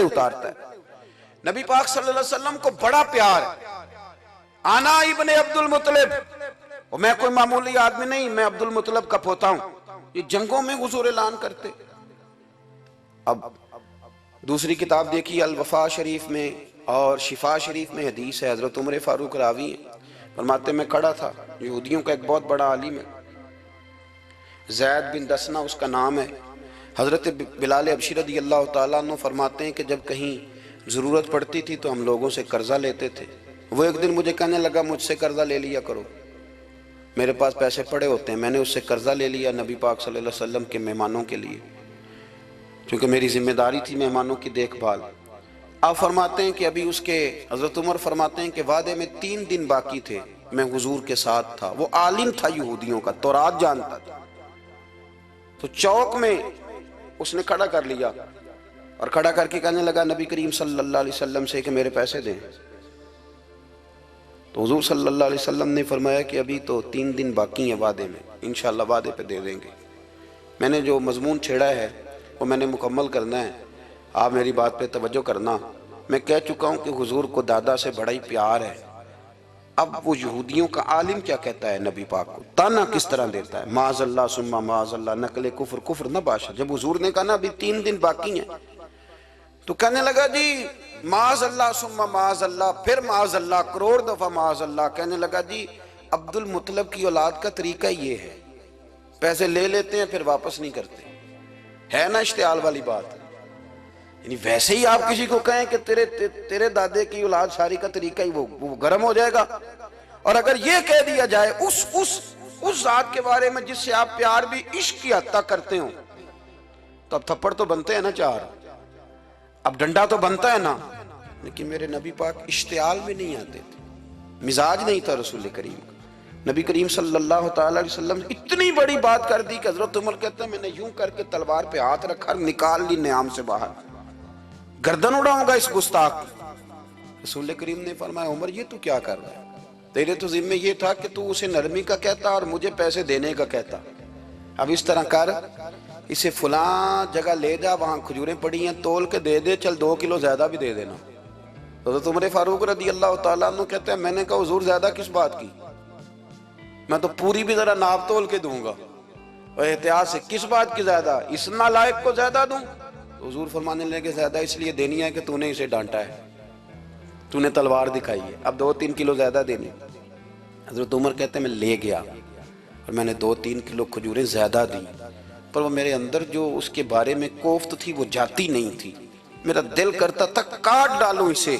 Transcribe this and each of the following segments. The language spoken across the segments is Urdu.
پہلے اتارتا ہے۔ نبی پاک صلی اللہ علیہ وسلم کو بڑا پیار ہے۔ آنا ابن عبد المطلب، اور میں کوئی معمولی آدمی نہیں، میں عبد المطلب کا پوتا ہوں۔ یہ جنگوں میں حضور اعلان کرتے۔ اب دوسری کتاب دیکھی الوفا شریف میں اور شفا شریف میں حدیث ہے، حضرت عمر فاروق راوی ہیں، فرماتے میں کھڑا تھا، یہودیوں کا ایک بہت بڑا عالم ہے، زید بن دسنا اس کا نام ہے۔ حضرت بلال حبشی رضی اللہ تعالیٰ عنہ فرماتے ہیں کہ جب کہیں ضرورت پڑتی تھی تو ہم لوگوں سے قرضہ لیتے تھے۔ وہ ایک دن مجھے کہنے لگا مجھ سے قرضہ لے لیا کرو، میرے پاس پیسے پڑے ہوتے ہیں۔ میں نے اس سے قرضہ لے لیا نبی پاک صلی اللہ علیہ وسلم کے مہمانوں کے لیے، کیونکہ میری ذمہ داری تھی مہمانوں کی دیکھ بھال۔ آپ فرماتے ہیں کہ ابھی اس کے حضرت عمر فرماتے ہیں کہ وعدے میں 3 دن باقی تھے، میں حضور کے ساتھ تھا۔ وہ عالم تھا یہودیوں کا، تورات جانتا تھا، تو چوک میں اس نے کھڑا کر لیا اور کھڑا کر کے کہنے لگا نبی کریم صلی اللہ علیہ وسلم سے کہ میرے پیسے دیں۔ تو حضور صلی اللہ علیہ وسلم نے فرمایا کہ ابھی تو 3 دن باقی ہیں وعدے میں، انشاءاللہ وعدے پہ دے دیں گے۔ میں نے جو مضمون چھیڑا ہے وہ میں نے مکمل کرنا ہے، آپ میری بات پہ توجہ کرنا۔ میں کہہ چکا ہوں کہ حضور کو دادا سے بڑا ہی پیار ہے۔ اب وہ یہودیوں کا عالم کیا کہتا ہے نبی پاک کو، تانا کس طرح دیتا ہے، معاذ اللہ ثم معاذ اللہ، نقل کفر نہ باشا۔ جب حضور نے کہا نا ابھی 3 دن باقی ہیں تو کہنے لگا جی معاذ اللہ ثم معاذ اللہ، پھر معاذ اللہ، کروڑ دفعہ معاذ اللہ۔ کہنے لگا جی عبد المطلب کی اولاد کا طریقہ یہ ہے، پیسے لے لیتے ہیں پھر واپس نہیں کرتے، ہے نا اشتعال والی بات۔ یعنی ویسے ہی آپ کسی کو کہیں کہ تیرے دادے کی اولاد شاری کا طریقہ ہی وہ گرم ہو جائے گا۔ اور اگر یہ کہہ دیا جائے اس ذات کے بارے میں جس سے آپ پیار بھی عشق کی حد تک کرتے ہوں، تو اب تھپڑ تو بنتے ہیں نا 4، اب ڈنڈا تو بنتا ہے نا۔ لیکن میرے نبی پاک اشتعال میں نہیں آتے تھے، مزاج نہیں تھا رسول کریم کا۔ نبی کریم صلی اللہ تعالیٰ علیہ وسلم اتنی بڑی بات کر دی کہ حضرت عمر کہتے ہیں میں نے یوں کر کے تلوار پہ ہاتھ رکھا، نکال لی نیام سے باہر، گردن اڑاؤں گا اس گستاخ۔ رسول کریم نے فرمایا عمر یہ تو کیا کر رہا ہے، تیرے تو ذمہ یہ تھا کہ تو اسے نرمی کا کہتا اور مجھے پیسے دینے کا کہتا۔ اب اس طرح کر، اسے فلاں جگہ لے جا، وہاں کھجوریں پڑی ہیں تول کے دے دے، چل 2 کلو زیادہ بھی دے دینا۔ حضرت عمر فاروق رضی اللہ تعالیٰ عنہ کہتے ہیں میں نے کہا حضور زیادہ کس بات کی، میں تو پوری بھی ذرا ناپ تول کے دوں گا، اور احتیاط سے کس بات کی زیادہ، اس نالائق کو زیادہ دوں؟ حضور فرمانے لگے زیادہ اس لیے دینی ہے کہ تو نے اسے ڈانٹا ہے، تو نے تلوار دکھائی ہے، اب 2-3 کلو زیادہ دینی۔ حضرت عمر کہتے ہیں میں لے گیا اور میں نے 2-3 کلو کھجوریں زیادہ دی، پر وہ میرے اندر جو اس کے بارے میں کوفت تھی وہ جاتی نہیں تھی، میرا دل کرتا تھا کاٹ ڈالوں اسے۔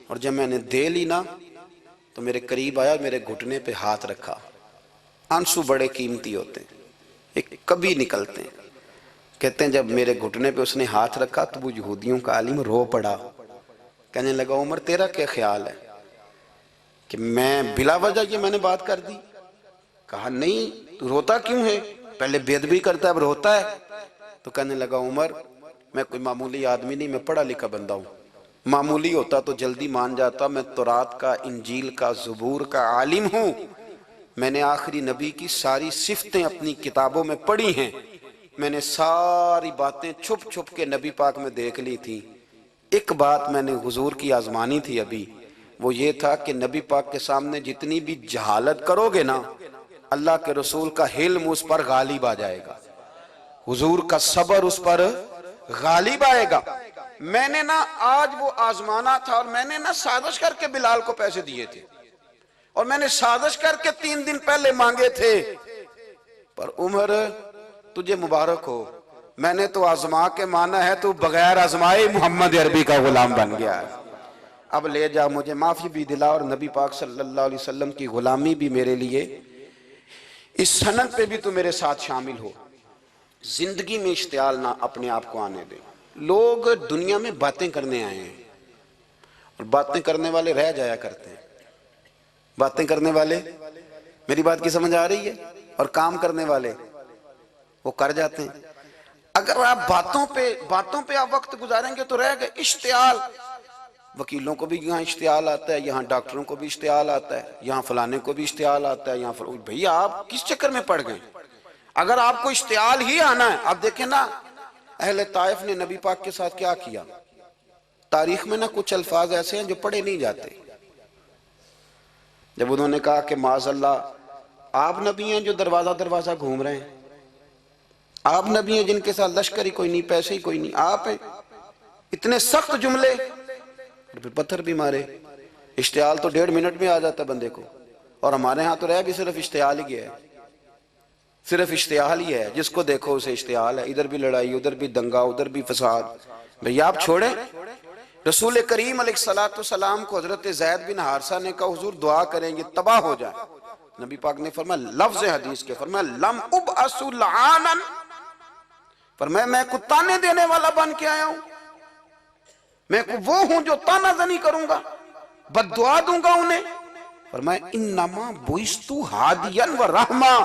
اور جب میں نے دے لی نا تو میرے قریب آیا، میرے گھٹنے پہ ہاتھ رکھا۔ آنسو بڑے قیمتی ہوتے ہیں، ایک کبھی نکلتے ہیں۔ کہتے ہیں جب میرے گھٹنے پہ اس نے ہاتھ رکھا تو وہ یہودیوں کا عالم رو پڑا، کہنے لگا عمر تیرا کیا خیال ہے کہ میں بلا وجہ یہ میں نے بات کر دی؟ کہا نہیں، تو روتا کیوں ہے، پہلے بے ادبی کرتا ہے اب روتا ہے۔ تو کہنے لگا عمر میں کوئی معمولی آدمی نہیں، میں پڑھا لکھا بندہ ہوں، معمولی ہوتا تو جلدی مان جاتا، میں تورات کا، انجیل کا، زبور کا عالم ہوں، میں نے آخری نبی کی ساری صفتیں اپنی کتابوں میں پڑھی ہیں، میں نے ساری باتیں چھپ چھپ کے نبی پاک میں دیکھ لی تھی۔ ایک بات میں نے حضور کی آزمانی تھی ابھی، وہ یہ تھا کہ نبی پاک کے سامنے جتنی بھی جہالت کرو گے نا، اللہ کے رسول کا حلم اس پر غالب آ جائے گا، حضور کا صبر اس پر غالب آئے گا۔ میں نے نا آج وہ آزمانا تھا، اور میں نے نا سازش کر کے بلال کو پیسے دیے تھے، اور میں نے سازش کر کے 3 دن پہلے مانگے تھے، پر عمر تجھے مبارک ہو، میں نے تو آزما کے مانا ہے، تو بغیر آزمائے محمد عربی کا غلام بن گیا ہے۔ اب لے جا، مجھے معافی بھی دلا، اور نبی پاک صلی اللہ علیہ وسلم کی غلامی بھی میرے لیے، اس سند پہ بھی تو میرے ساتھ شامل ہو۔ زندگی میں اشتعال نہ اپنے آپ کو آنے دے۔ لوگ دنیا میں باتیں کرنے آئے ہیں، اور باتیں کرنے والے رہ جایا کرتے ہیں، باتیں کرنے والے، میری بات کی سمجھ آ رہی ہے، اور کام کرنے والے وہ کر جاتے ہیں۔ اگر آپ باتوں پہ آپ وقت گزاریں گے تو رہ گئے۔ اشتعال، وکیلوں کو بھی یہاں اشتعال آتا ہے، یہاں ڈاکٹروں کو بھی اشتعال آتا ہے، یہاں فلانے کو بھی اشتعال آتا ہے، یہاں بھئی آپ کس چکر میں پڑ گئے؟ اگر آپ کو اشتعال ہی آنا ہے، آپ دیکھیں نا اہل طائف نے نبی پاک کے ساتھ کیا کیا، تاریخ میں نا کچھ الفاظ ایسے ہیں جو پڑھے نہیں جاتے. جب انہوں نے کہا کہ معاذ اللہ آپ نبی ہیں جو دروازہ دروازہ گھوم رہے ہیں، آپ نبی ہیں جن کے ساتھ لشکر ہی کوئی نہیں، پیسے ہی کوئی نہیں، آپ ہیں. اتنے سخت جملے، اور پھر پتھر بھی مارے. اشتعال تو 1.5 منٹ میں آ جاتا ہے بندے کو، اور ہمارے ہاں تو رہ بھی صرف اشتعال ہی گیا ہے، صرف اشتعال ہی ہے. جس کو دیکھو اسے اشتعال ہے، ادھر بھی لڑائی، ادھر بھی دنگا، ادھر بھی فساد. بھئی آپ چھوڑیں. رسول کریم علیہ السلام کو حضرت زید بن حارثہ نے کہا حضور دعا کریں یہ تباہ ہو جائے. نبی پاک نے فرمایا، لفظ حدیث کے فرمایا لم ابعث لعانا، فرمایا میں کو تانے دینے والا بن کے آیا ہوں، میں کو وہ ہوں جو تانا زنی کروں گا، بد دعا دوں گا انہیں. فرمایا انما بعثت ہادیا و رحمہ،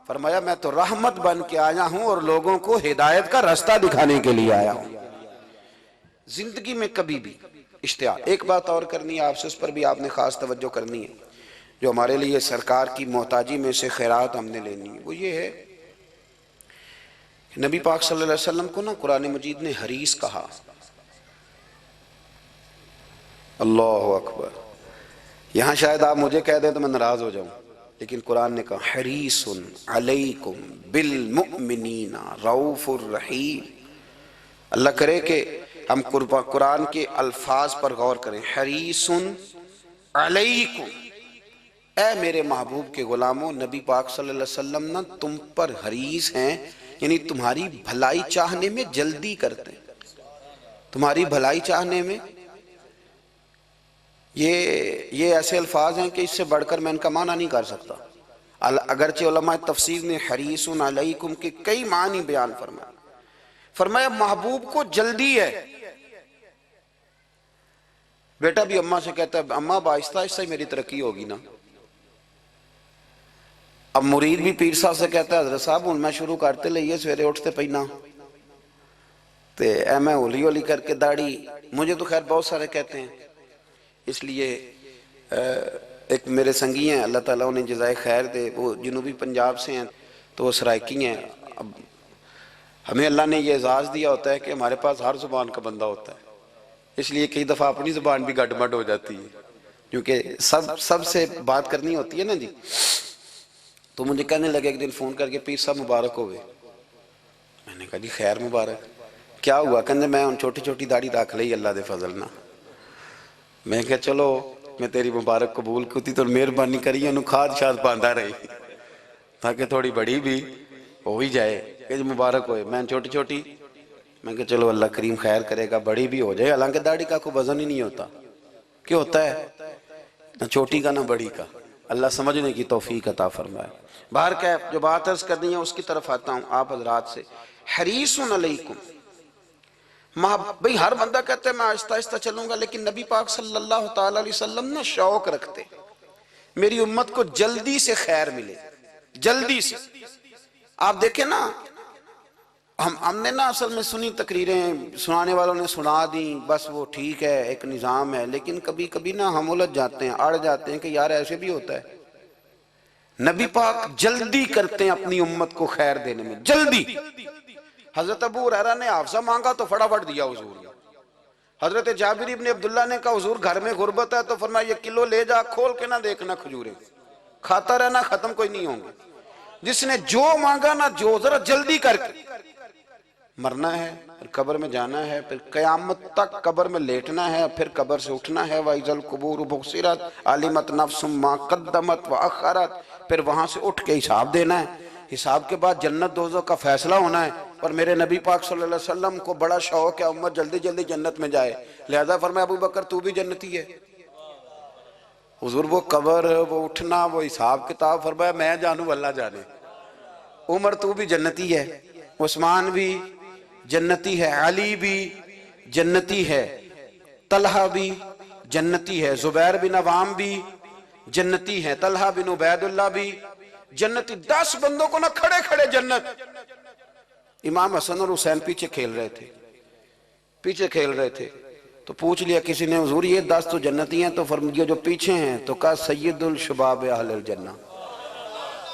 فرمایا میں تو رحمت بن کے آیا ہوں اور لوگوں کو ہدایت کا راستہ دکھانے کے لیے آیا ہوں. زندگی میں کبھی بھی اشتعال. ایک بات اور کرنی ہے آپ سے، اس پر بھی آپ نے خاص توجہ کرنی ہے، جو ہمارے لیے سرکار کی محتاجی میں سے خیرات ہم نے لینی ہے. وہ یہ ہے کہ نبی پاک صلی اللہ علیہ وسلم کو نا قرآن مجید نے حریص کہا. اللہ اکبر. یہاں شاید آپ مجھے کہہ دیں تو میں ناراض ہو جاؤں، لیکن قرآن نے کہا حریص علیکم بالمؤمنین رؤوف الرحیم. اللہ کرے کہ ہم قرآن کے الفاظ پر غور کریں. حریص علیکم، اے میرے محبوب کے غلاموں، نبی پاک صلی اللہ علیہ وسلم نا تم پر حریص ہیں، یعنی تمہاری بھلائی چاہنے میں جلدی کرتے ہیں. تمہاری بھلائی چاہنے میں، یہ ایسے الفاظ ہیں کہ اس سے بڑھ کر میں ان کا معنی نہیں کر سکتا. اگرچہ علماء تفسیر نے حریص علیکم کے کئی معنی بیان فرمائے. فرمایا محبوب کو جلدی ہے. بیٹا بھی اماں سے کہتا ہے اماں آہستہ آہستہ ہی میری ترقی ہوگی نا. اب مرید بھی پیر صاحب سے کہتا ہے حضرت صاحب ہوں میں شروع کرتے لئیے سویرے اٹھتے پہنا تے اے میں ہولی ہولی کر کے داڑھی. مجھے تو خیر بہت سارے کہتے ہیں، اس لیے ایک میرے سنگی ہیں اللہ تعالیٰ انہیں جزائے خیر دے، وہ جنوبی پنجاب سے ہیں تو وہ سرائکی ہیں. اب ہمیں اللہ نے یہ اعزاز دیا ہوتا ہے کہ ہمارے پاس ہر زبان کا بندہ ہوتا ہے، اس لیے کئی دفعہ اپنی زبان بھی گڈ مڈ ہو جاتی ہے، کیونکہ سب سے بات کرنی ہوتی ہے نا جی. تو مجھے کہنے لگے ایک دن فون کر کے پیر صاحب مبارک ہوئے. میں نے کہا جی خیر مبارک، کیا ہوا؟ کہنے میں ان چھوٹی چھوٹی داڑھی رکھ لئی اللہ دے فضل نہ. میں کہا چلو میں تیری مبارک قبول کرتی تو مہربانی کری انہوں کھاد شاد باندھا رہی تاکہ تھوڑی بڑی بھی ہو ہی جائے کہ مبارک ہوئے. میں چھوٹی چھوٹی، میں کہا چلو اللہ کریم خیر کرے گا بڑی بھی ہو جائے. حالانکہ داڑھی کا کوئی وزن ہی نہیں ہوتا، کیا ہوتا ہے نہ چھوٹی کا نہ بڑی کا. اللہ سمجھنے کی توفیق عطا فرمائے. باہر کیا جو بات عرض کرنی ہے اس کی طرف آتا ہوں آپ حضرات سے. حریص علیکم، بھئی ہر بندہ کہتا ہے میں آہستہ آہستہ چلوں گا، لیکن نبی پاک صلی اللہ تعالیٰ علیہ وسلم نے شوق رکھتے میری امت کو جلدی سے خیر ملے، جلدی سے. آپ دیکھیں نا ہم نے نا اصل میں سنی تقریریں، سنانے والوں نے سنا دیں بس وہ ٹھیک ہے ایک نظام ہے، لیکن کبھی کبھی نا ہم الجھ جاتے ہیں، اڑ جاتے ہیں کہ یار ایسے بھی ہوتا ہے. نبی پاک جلدی کرتے ہیں اپنی امت کو خیر دینے میں، جلدی. حضرت ابو ہریرہ نے حافظہ مانگا تو فٹافٹ دیا حضور نے. حضرت جابر ابن عبداللہ نے کہا حضور گھر میں غربت ہے تو فرمایا یہ کلو لے جا، کھول کے نہ دیکھنا کھجوریں، کھاتا رہنا ختم کوئی نہیں ہوں گے. جس نے جو مانگا نا جو ذرا جلدی کر کے. مرنا ہے، پھر قبر میں جانا ہے، پھر قیامت تک قبر میں لیٹنا ہے، پھر قبر سے اٹھنا ہے. وَإِذَا الْقُبُورُ بُعْثِرَتْ عَلِمَتْ نَفْسٌ مَا قَدَّمَتْ وَأَخَّرَتْ، پھر وہاں سے اٹھ کے حساب دینا ہے. حساب کے بعد جنت دوزخ کا فیصلہ ہونا ہے. اور میرے نبی پاک صلی اللہ علیہ وسلم کو بڑا شوق ہے امت جلدی جلدی جنت میں جائے، لہذا فرمایا ابو بکر تو بھی جنتی ہے. حضور وہ قبر، وہ اٹھنا، وہ حساب کتاب، فرمایا میں جانوں اللہ جانے. عمر تو بھی جنتی ہے، عثمان بھی جنتی ہے، علی بھی جنتی ہے، طلحہ بھی جنتی ہے، زبیر بن عوام بھی جنتی ہے، طلحہ بن عبید اللہ بھی جنتی. 10 بندوں کو نہ کھڑے کھڑے جنت. امام حسن اور حسین پیچھے کھیل رہے تھے تو پوچھ لیا کسی نے حضور یہ 10 تو جنتی ہیں، تو فرمایا جو پیچھے ہیں تو کہا سید الشباب اہل الجنہ،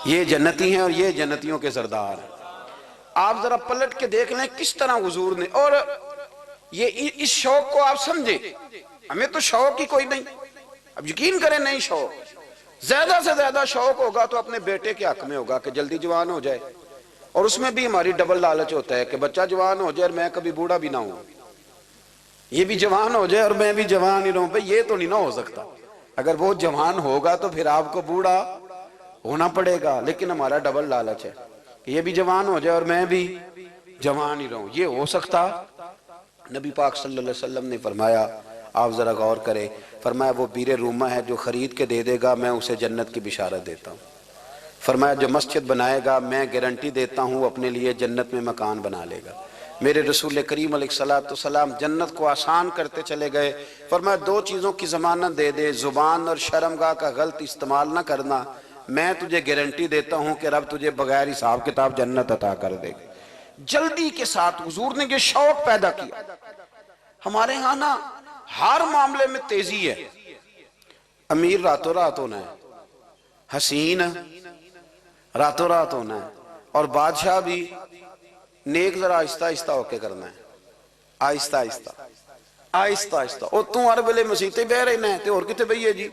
یہ جنتی ہیں اور یہ جنتیوں کے سردار ہیں. آپ ذرا پلٹ کے دیکھ لیں کس طرح حضور نے. اور یہ اس شوق کو آپ سمجھیں، ہمیں تو شوق ہی کوئی نہیں، اب یقین کریں نہیں شوق، زیادہ سے زیادہ شوق ہوگا تو اپنے بیٹے کے حق میں ہوگا کہ جلدی جوان ہو جائے، اور اس میں بھی ہماری ڈبل لالچ ہوتا ہے کہ بچہ جوان ہو جائے اور میں کبھی بوڑھا بھی نہ ہوں، یہ بھی جوان ہو جائے اور میں بھی جوان ہی رہوں، بھئی یہ تو نہیں نہ ہو سکتا، اگر وہ جوان ہوگا تو پھر آپ کو بوڑھا ہونا پڑے گا، لیکن ہمارا ڈبل لالچ ہے کہ یہ بھی جوان ہو جائے اور میں بھی جوان ہی رہوں، یہ ہو سکتا؟ نبی پاک صلی اللہ علیہ وسلم نے فرمایا، آپ ذرا غور کریں، فرمایا وہ بیر رومہ ہے جو خرید کے دے دے گا میں اسے جنت کی بشارت دیتا ہوں، فرمایا جو مسجد بنائے گا میں گارنٹی دیتا ہوں اپنے لیے جنت میں مکان بنا لے گا۔ میرے رسول کریم علیہ السلام جنت کو آسان کرتے چلے گئے، فرمایا دو چیزوں کی ضمانت دے دے، زبان اور شرمگاہ کا غلط استعمال نہ کرنا، میں تجھے گارنٹی دیتا ہوں کہ رب تجھے بغیر حساب کتاب جنت عطا کر دے گا۔ جلدی کے ساتھ حضور نے یہ شوق پیدا کیا۔ ہمارے ہاں نا ہر معاملے میں تیزی ہے، امیر راتوں رات ہونا ہے، حسین راتوں رات ہونا ہے، اور بادشاہ بھی نیک ذرا آہستہ آہستہ ہو کے کرنا ہے، آہستہ آہستہ آہستہ آہستہ۔ اور تو ہر ویلے مسیطے بہ رہے ہیں تے اور کتے بھئی جی،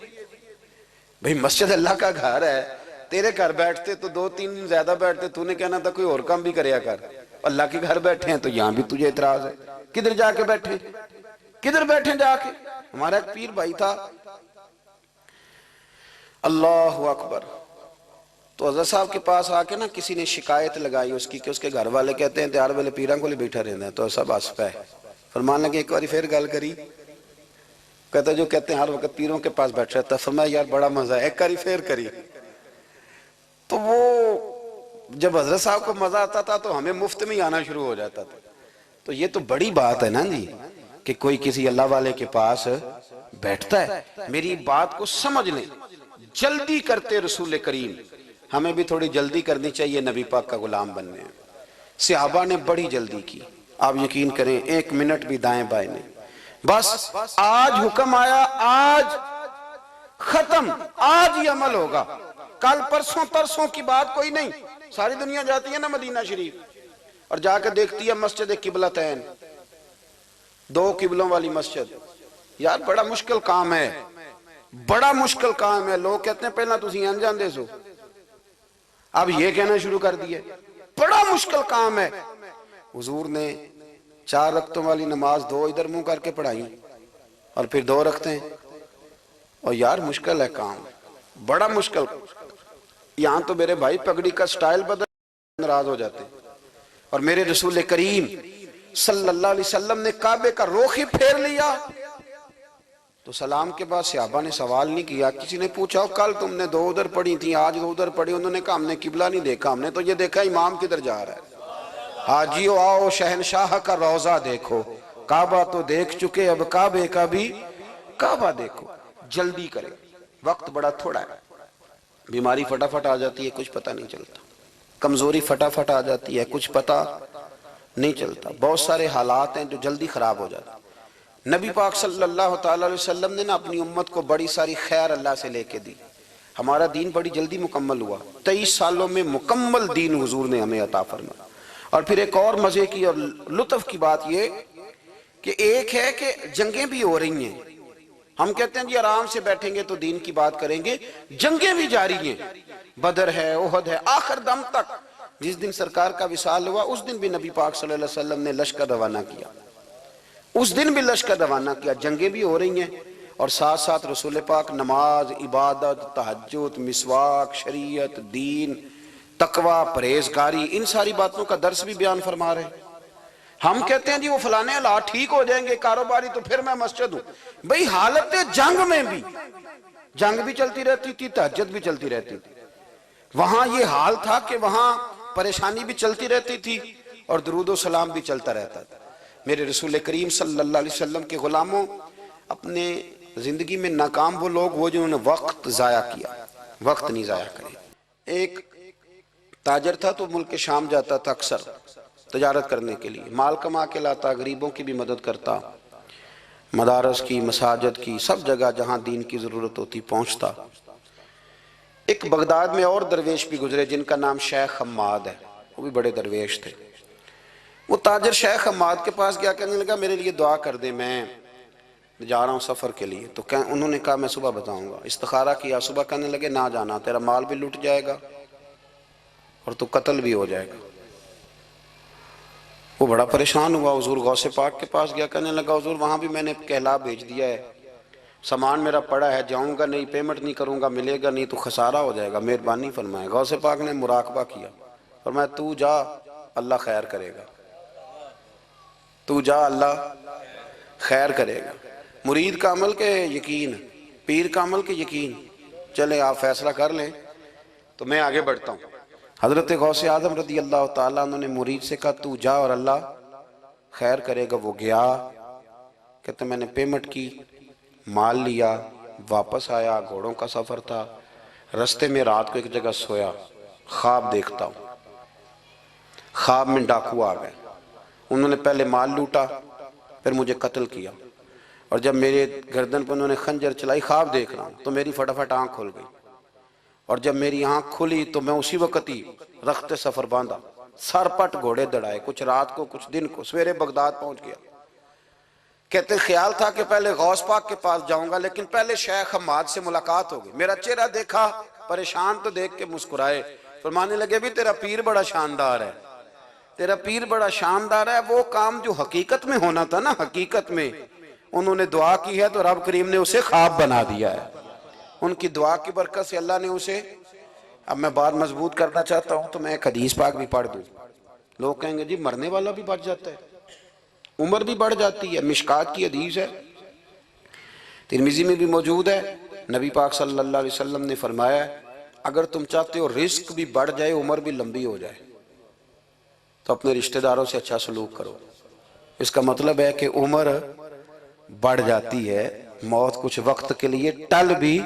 بھئی مسجد اللہ کا گھر ہے، تیرے گھر بیٹھتے تو دو تین دن زیادہ بیٹھتے، تو نے کہنا تھا کوئی اور کام بھی کریا کر، اللہ کے گھر بیٹھے ہیں تو یہاں بھی تجھے اعتراض ہے، کدھر جا کے بیٹھے، کدھر بیٹھے جا کے؟ ہمارا ایک پیر بھائی تھا، اللہ اکبر، تو حضرت صاحب کے پاس آ کے نا کسی نے شکایت لگائی اس کی کہ اس کے گھر والے کہتے ہیں تیار والے پیران کو لے بیٹھا رہنا ہے، تو سب آس پہ فرمان لگے ایک باری پھر گل کری، کہتا جو کہتے ہیں ہر وقت پیروں کے پاس بیٹھ رہتا، فرمایا یار بڑا مزہ ہے، ایک باری پھر کری۔ تو وہ جب حضرت صاحب کو مزہ آتا تھا تو ہمیں مفت میں آنا شروع ہو جاتا تھا، تو یہ تو بڑی بات ہے نا جی کہ کوئی کسی اللہ والے کے پاس بیٹھتا ہے۔ میری بات کو سمجھ لیں، جلدی کرتے رسول کریم، ہمیں بھی تھوڑی جلدی کرنی چاہیے نبی پاک کا غلام بننے ہیں۔ صحابہ نے بڑی جلدی کی، آپ یقین کریں ایک منٹ بھی دائیں بائیں نہیں، بس آج حکم آیا، آج ختم، آج ہی عمل ہوگا، کل پرسوں کی بات کوئی نہیں۔ ساری دنیا جاتی ہے نا مدینہ شریف اور جا کے دیکھتی ہے مسجد قبلتین، دو قبلوں والی مسجد، یار بڑا مشکل کام ہے، بڑا مشکل کام ہے، لوگ کہتے ہیں پہلا تسی انجان دے سو، اب یہ کہنا شروع کر دیے بڑا مشکل کام ہے۔ حضور نے 4 رکعتوں والی نماز 2 ادھر منہ کر کے پڑھائی اور پھر 2 رکھتے ہیں، اور یار مشکل ہے کام، بڑا مشکل۔ یہاں تو میرے بھائی پگڑی کا سٹائل بدل ناراض ہو جاتے ہیں، اور میرے رسول کریم صلی اللہ علیہ وسلم نے کعبے کا رخ ہی پھیر لیا تو سلام کے بعد صحابہ نے سوال نہیں کیا، کسی نے پوچھا کل تم نے 2 ادھر پڑھی تھیں آج 2 ادھر پڑھی، انہوں نے کہا ہم نے قبلہ نہیں دیکھا، ہم نے تو یہ دیکھا امام کدھر جا رہا ہے۔ حاجیو آؤ شہنشاہ کا روضہ دیکھو، کعبہ تو دیکھ چکے اب کعبے کا بھی کعبہ دیکھو۔ جلدی کریں، وقت بڑا تھوڑا ہے، بیماری فٹافٹ آ جاتی ہے کچھ پتہ نہیں چلتا، کمزوری فٹافٹ آ جاتی ہے کچھ پتہ نہیں چلتا، بہت سارے حالات ہیں جو جلدی خراب ہو جاتے ہیں۔ نبی پاک صلی اللہ تعالیٰ علیہ وسلم نے نا اپنی امت کو بڑی ساری خیر اللہ سے لے کے دی، ہمارا دین بڑی جلدی مکمل ہوا، 23 سالوں میں مکمل دین حضور نے ہمیں عطا فرمایا۔ اور پھر ایک اور مزے کی اور لطف کی بات یہ کہ ایک ہے کہ جنگیں بھی ہو رہی ہیں، ہم کہتے ہیں جی آرام سے بیٹھیں گے تو دین کی بات کریں گے، جنگیں بھی جاری ہیں، بدر ہے، احد ہے، آخر دم تک۔ جس دن سرکار کا وصال ہوا اس دن بھی نبی پاک صلی اللہ علیہ وسلم نے لشکر روانہ کیا، اس دن بھی لشکر روانہ کیا، جنگیں بھی ہو رہی ہیں، اور ساتھ ساتھ رسول پاک نماز، عبادت، تہجد، مسواک، شریعت، دین، تقوی، پرہیزگاری، ان ساری باتوں کا درس بھی بیان فرما رہے ہیں۔ ہم کہتے ہیں جی وہ فلانے حالات ٹھیک ہو جائیں گے کاروباری تو پھر میں مسجد ہوں، بھئی حالت جنگ میں بھی جنگ بھی چلتی رہتی تھی، تہجد بھی چلتی رہتی تھی، وہاں یہ حال تھا کہ وہاں پریشانی بھی چلتی رہتی تھی اور درود و سلام بھی چلتا رہتا تھا۔ میرے رسول کریم صلی اللہ علیہ وسلم کے غلاموں، اپنے زندگی میں ناکام وہ لوگ وہ جنہوں نے وقت ضائع کیا، وقت نہیں ضائع کرے۔ ایک تاجر تھا تو ملک شام جاتا تھا اکثر تجارت کرنے کے لیے، مال کما کے لاتا، غریبوں کی بھی مدد کرتا، مدارس کی، مساجد کی، سب جگہ جہاں دین کی ضرورت ہوتی پہنچتا۔ ایک بغداد میں اور درویش بھی گزرے جن کا نام شیخ حماد ہے، وہ بھی بڑے درویش تھے۔ وہ تاجر شیخ حماد کے پاس گیا، کہنے لگا میرے لیے دعا کر دے، میں جا رہا ہوں سفر کے لیے۔ تو انہوں نے کہا میں صبح بتاؤں گا۔ استخارہ کیا، صبح کہنے لگے نہ جانا، تیرا مال بھی لٹ جائے گا اور تو قتل بھی ہو جائے گا۔ وہ بڑا پریشان ہوا، حضور غوث پاک کے پاس گیا، کہنے لگا حضور وہاں بھی میں نے کہلا بھیج دیا ہے، سامان میرا پڑا ہے، جاؤں گا نہیں، پیمنٹ نہیں کروں گا، ملے گا نہیں تو خسارہ ہو جائے گا، مہربانی فرمائے۔ غوث پاک نے مراقبہ کیا، فرمایا تو جا، اللہ خیر کرے گا، تو جا، اللہ خیر کرے گا۔ مرید کا عمل کے یقین، پیر کا عمل کے یقین، چلیں آپ فیصلہ کر لیں تو میں آگے بڑھتا ہوں۔ حضرت غوث اعظم رضی اللہ تعالیٰ عنہ نے مرید سے کہا تو جا اور اللہ خیر کرے گا۔ وہ گیا، کہتے میں نے پیمنٹ کی، مال لیا، واپس آیا، گھوڑوں کا سفر تھا، رستے میں رات کو ایک جگہ سویا، خواب دیکھتا ہوں، خواب میں ڈاکو آ گئے، انہوں نے پہلے مال لوٹا پھر مجھے قتل کیا، اور جب میرے گردن پر انہوں نے خنجر چلائی، خواب دیکھ رہا ہوں تو میری فٹافٹ آنکھ کھل گئی، اور جب میری آنکھ کھلی تو میں اسی وقت ہی رخت سفر باندھا، سر پٹ گھوڑے دڑائے، کچھ رات کو کچھ دن کو، سویرے بغداد پہنچ گیا۔ کہتے خیال تھا کہ پہلے غوث پاک کے پاس جاؤں گا، لیکن پہلے شیخ حماد سے ملاقات ہوگی۔ میرا چہرہ دیکھا، پریشان تو دیکھ کے مسکرائے، فرمانے لگے بھی تیرا پیر بڑا شاندار ہے، تیرا پیر بڑا شاندار ہے۔ وہ کام جو حقیقت میں ہونا تھا نا، حقیقت میں انہوں نے دعا کی ہے تو رب کریم نے اسے خواب بنا دیا ہے، ان کی دعا کی برکت سے اللہ نے اسے۔ اب میں بات مضبوط کرنا چاہتا ہوں تو میں ایک حدیث پاک بھی پڑھ دوں۔ لوگ کہیں گے جی مرنے والا بھی بچ جاتا ہے، عمر بھی بڑھ جاتی ہے، مشکات کی حدیث ہے، ترمذی میں بھی موجود ہے۔ نبی پاک صلی اللہ علیہ وسلم نے فرمایا ہے اگر تم چاہتے ہو رزق بھی بڑھ جائے، عمر بھی لمبی ہو جائے، تو اپنے رشتہ داروں سے اچھا سلوک کرو۔ اس کا مطلب ہے کہ عمر بڑھ جاتی ہے، موت کچھ وقت کے لیے ٹل بھی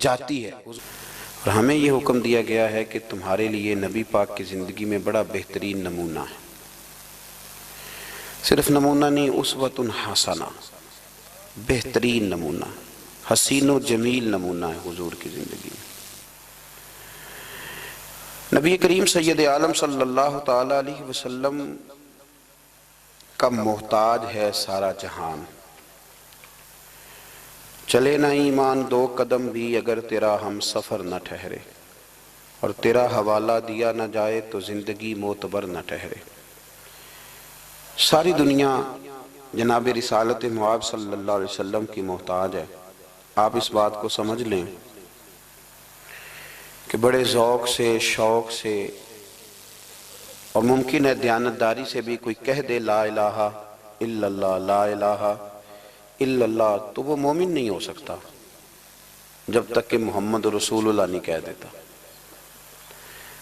جاتی ہے، اور ہمیں یہ حکم دیا گیا ہے کہ تمہارے لیے نبی پاک کی زندگی میں بڑا بہترین نمونہ ہے، صرف نمونہ نہیں، اسوۃ حسنہ، بہترین نمونہ، حسین و جمیل نمونہ ہے حضور کی زندگی میں۔ نبی کریم سید عالم صلی اللہ تعالیٰ علیہ وسلم کا محتاج ہے سارا جہان، چلے نہ ایمان دو قدم بھی اگر تیرا ہم سفر نہ ٹھہرے، اور تیرا حوالہ دیا نہ جائے تو زندگی معتبر نہ ٹھہرے۔ ساری دنیا جناب رسالت مآب صلی اللہ علیہ وسلم کی محتاج ہے۔ آپ اس بات کو سمجھ لیں کہ بڑے ذوق سے، شوق سے، اور ممکن ہے دیانتداری سے بھی کوئی کہہ دے لا الہ الا اللہ، لا الہ الا اللہ، تو وہ مومن نہیں ہو سکتا جب تک کہ محمد رسول اللہ نہیں کہہ دیتا۔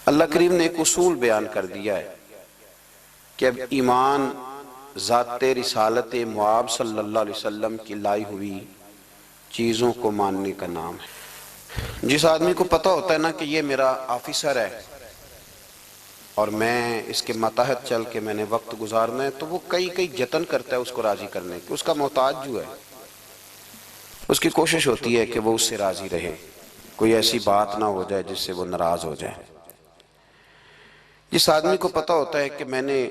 اللہ کریم نے ایک اصول بیان کر دیا ہے کہ اب ایمان ذات رسالت مآب صلی اللہ علیہ وسلم کی لائی ہوئی چیزوں کو ماننے کا نام ہے۔ جس آدمی کو پتہ ہوتا ہے نا کہ یہ میرا آفیسر ہے اور میں اس کے ماتحت چل کے میں نے وقت گزارنا ہے، تو وہ کئی جتن کرتا ہے اس کو راضی کرنے کی۔ اس کا محتاج جو ہے اس کی کوشش ہوتی ہے کہ وہ اس سے راضی رہے، کوئی ایسی بات نہ ہو جائے جس سے وہ ناراض ہو جائے۔ جس آدمی کو پتہ ہوتا ہے کہ میں نے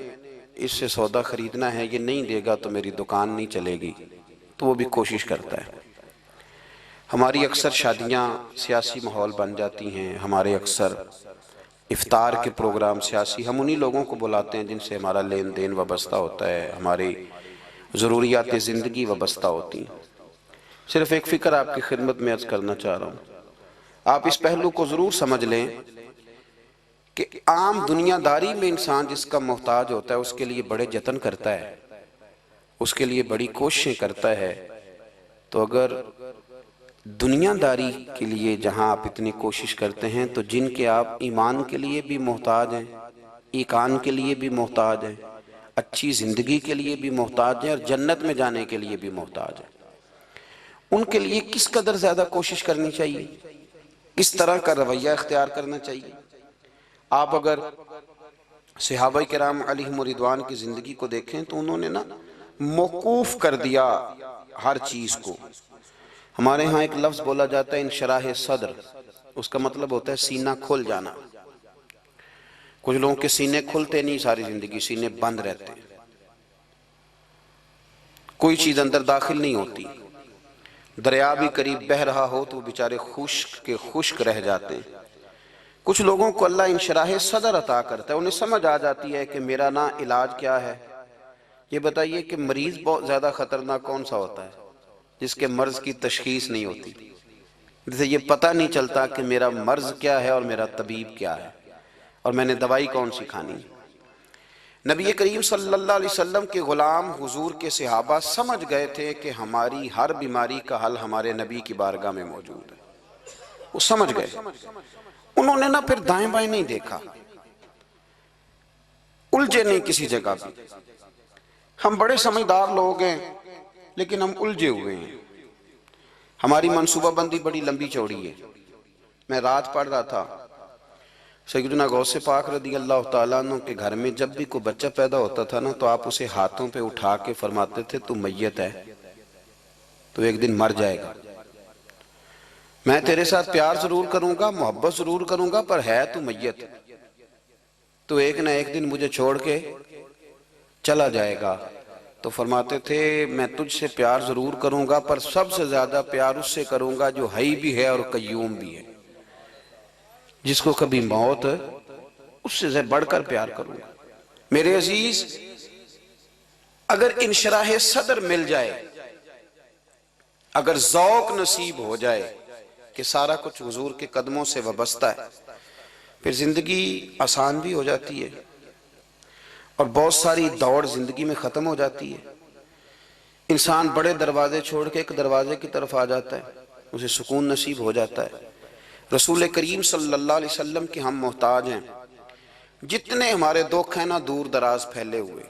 اس سے سودا خریدنا ہے، یہ نہیں دے گا تو میری دکان نہیں چلے گی، تو وہ بھی کوشش کرتا ہے۔ ہماری اکثر شادیاں سیاسی ماحول بن جاتی ہیں، ہمارے اکثر افطار کے پروگرام سیاسی، ہم انہی لوگوں کو بلاتے ہیں جن سے ہمارا لین دین وابستہ ہوتا ہے، ہماری ضروریات زندگی وابستہ ہوتی ہیں۔ صرف ایک فکر آپ کی خدمت میں عرض کرنا چاہ رہا ہوں، آپ اس پہلو کو ضرور سمجھ لیں کہ عام دنیا داری میں انسان جس کا محتاج ہوتا ہے اس کے لیے بڑے جتن کرتا ہے، اس کے لیے بڑی کوششیں کرتا ہے، تو اگر دنیا داری کے لیے جہاں آپ اتنی کوشش کرتے ہیں تو جن کے آپ ایمان کے لیے بھی محتاج ہیں، ایقان کے لیے بھی محتاج ہیں، اچھی زندگی کے لیے بھی محتاج ہیں، اور جنت میں جانے کے لیے بھی محتاج ہیں، ان کے لیے کس قدر زیادہ کوشش کرنی چاہیے، کس طرح کا رویہ اختیار کرنا چاہیے۔ آپ اگر صحابہ کرام علیہم رضوان کی زندگی کو دیکھیں تو انہوں نے نا موقوف کر دیا ہر چیز کو۔ ہمارے ہاں ایک لفظ بولا جاتا ہے انشراح صدر، اس کا مطلب ہوتا ہے سینہ کھل جانا۔ کچھ لوگوں کے سینے کھلتے نہیں ساری زندگی، سینے بند رہتے ہیں، کوئی چیز اندر داخل نہیں ہوتی۔ دریا بھی قریب بہہ رہا ہو تو وہ بیچارے خشک کے خشک رہ جاتے ہیں۔ کچھ لوگوں کو اللہ انشراح صدر عطا کرتا ہے، انہیں سمجھ آ جاتی ہے کہ میرا نا علاج کیا ہے۔ یہ بتائیے کہ مریض بہت زیادہ خطرناک کون سا ہوتا ہے؟ جس کے مرض کی تشخیص نہیں ہوتی، جسے یہ پتہ نہیں چلتا کہ میرا مرض کیا ہے اور میرا طبیب کیا ہے اور میں نے دوائی کون سی کھانی۔ نبی کریم صلی اللہ علیہ وسلم کے غلام حضور کے صحابہ سمجھ گئے تھے کہ ہماری ہر بیماری کا حل ہمارے نبی کی بارگاہ میں موجود ہے، وہ سمجھ گئے۔ انہوں نے نہ پھر دائیں بائیں نہیں دیکھا، الجھے نہیں کسی جگہ بھی۔ ہم بڑے سمجھدار لوگ ہیں لیکن ہم الجھے ہوئے ہیں، ہماری منصوبہ بندی بڑی لمبی چوڑی ہے۔ میں رات پڑھ رہا تھا، سیدنا غوث پاک رضی اللہ تعالیٰ عنہ کے گھر میں جب بھی کوئی بچہ پیدا ہوتا تھا نا تو آپ اسے ہاتھوں پہ اٹھا کے فرماتے تھے تو میت ہے، تو ایک دن مر جائے گا، میں تیرے ساتھ پیار ضرور کروں گا، محبت ضرور کروں گا، پر ہے تو میت، تو ایک نہ ایک دن مجھے چھوڑ کے چلا جائے گا۔ تو فرماتے تھے میں تجھ سے پیار ضرور کروں گا پر سب سے زیادہ پیار اس سے کروں گا جو حی بھی ہے اور قیوم بھی ہے، جس کو کبھی موت اس سے بڑھ کر پیار کروں گا۔ میرے عزیز، اگر انشراح صدر مل جائے، اگر ذوق نصیب ہو جائے کہ سارا کچھ حضور کے قدموں سے وابستہ ہے، پھر زندگی آسان بھی ہو جاتی ہے اور بہت ساری دوڑ زندگی میں ختم ہو جاتی ہے۔ انسان بڑے دروازے چھوڑ کے ایک دروازے کی طرف آ جاتا ہے، اسے سکون نصیب ہو جاتا ہے۔ رسول کریم صلی اللہ علیہ وسلم کے ہم محتاج ہیں، جتنے ہمارے دکھ ہیں نا دور دراز پھیلے ہوئے،